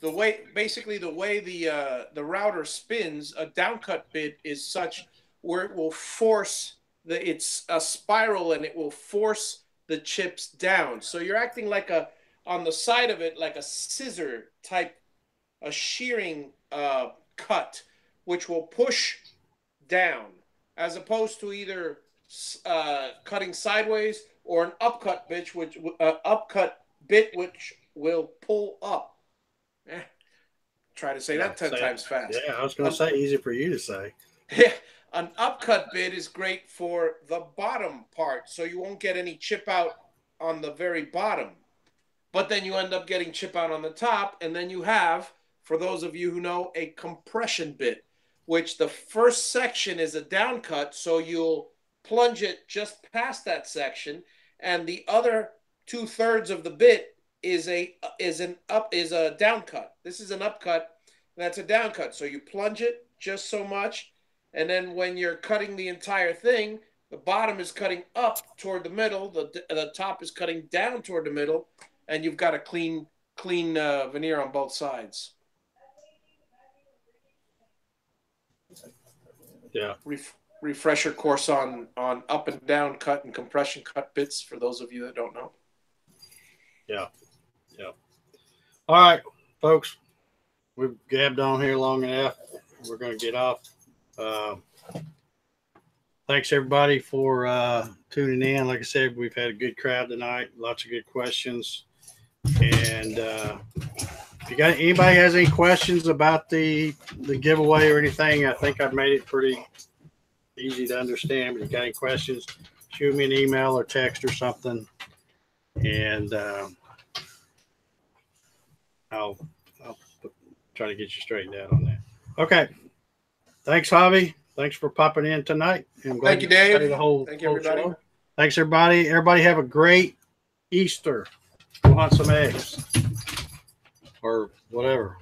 way, basically the way the router spins, a downcut bit is such where it will force it's a spiral, and it will force the chips down. So you're acting like on the side of it, like a scissor type, a shearing cut, which will push down, as opposed to either cutting sideways or an upcut bit, which will pull up. Try to say that 10 times fast. Yeah, I was going to say, easy for you to say. Yeah, an upcut bit is great for the bottom part, so you won't get any chip out on the very bottom. But then you end up getting chip out on the top, and then you have, for those of you who know, a compression bit, which the first section is a downcut, so you'll plunge it just past that section, and the other 2/3 of the bit is a downcut. This is an upcut, that's a downcut. So you plunge it just so much, and then when you're cutting the entire thing, the bottom is cutting up toward the middle, the top is cutting down toward the middle, and you've got a clean veneer on both sides. Yeah. Refresher course on up and down cut and compression cut bits for those of you that don't know. Yeah. All right, folks, we've gabbed on here long enough. We're going to get off. Thanks everybody for tuning in. Like I said, we've had a good crowd tonight. Lots of good questions, and If you got anybody has any questions about the giveaway or anything, I think I've made it pretty easy to understand. But if you got any questions, shoot me an email or text or something, and I'll try to get you straightened out on that. Okay. Thanks, Javi. Thanks for popping in tonight. I'm glad Thank you, Dave. The whole, Thank you, everybody. show. Thanks, everybody. Everybody have a great Easter. Go hunt some eggs or whatever.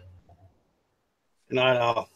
Good night, all.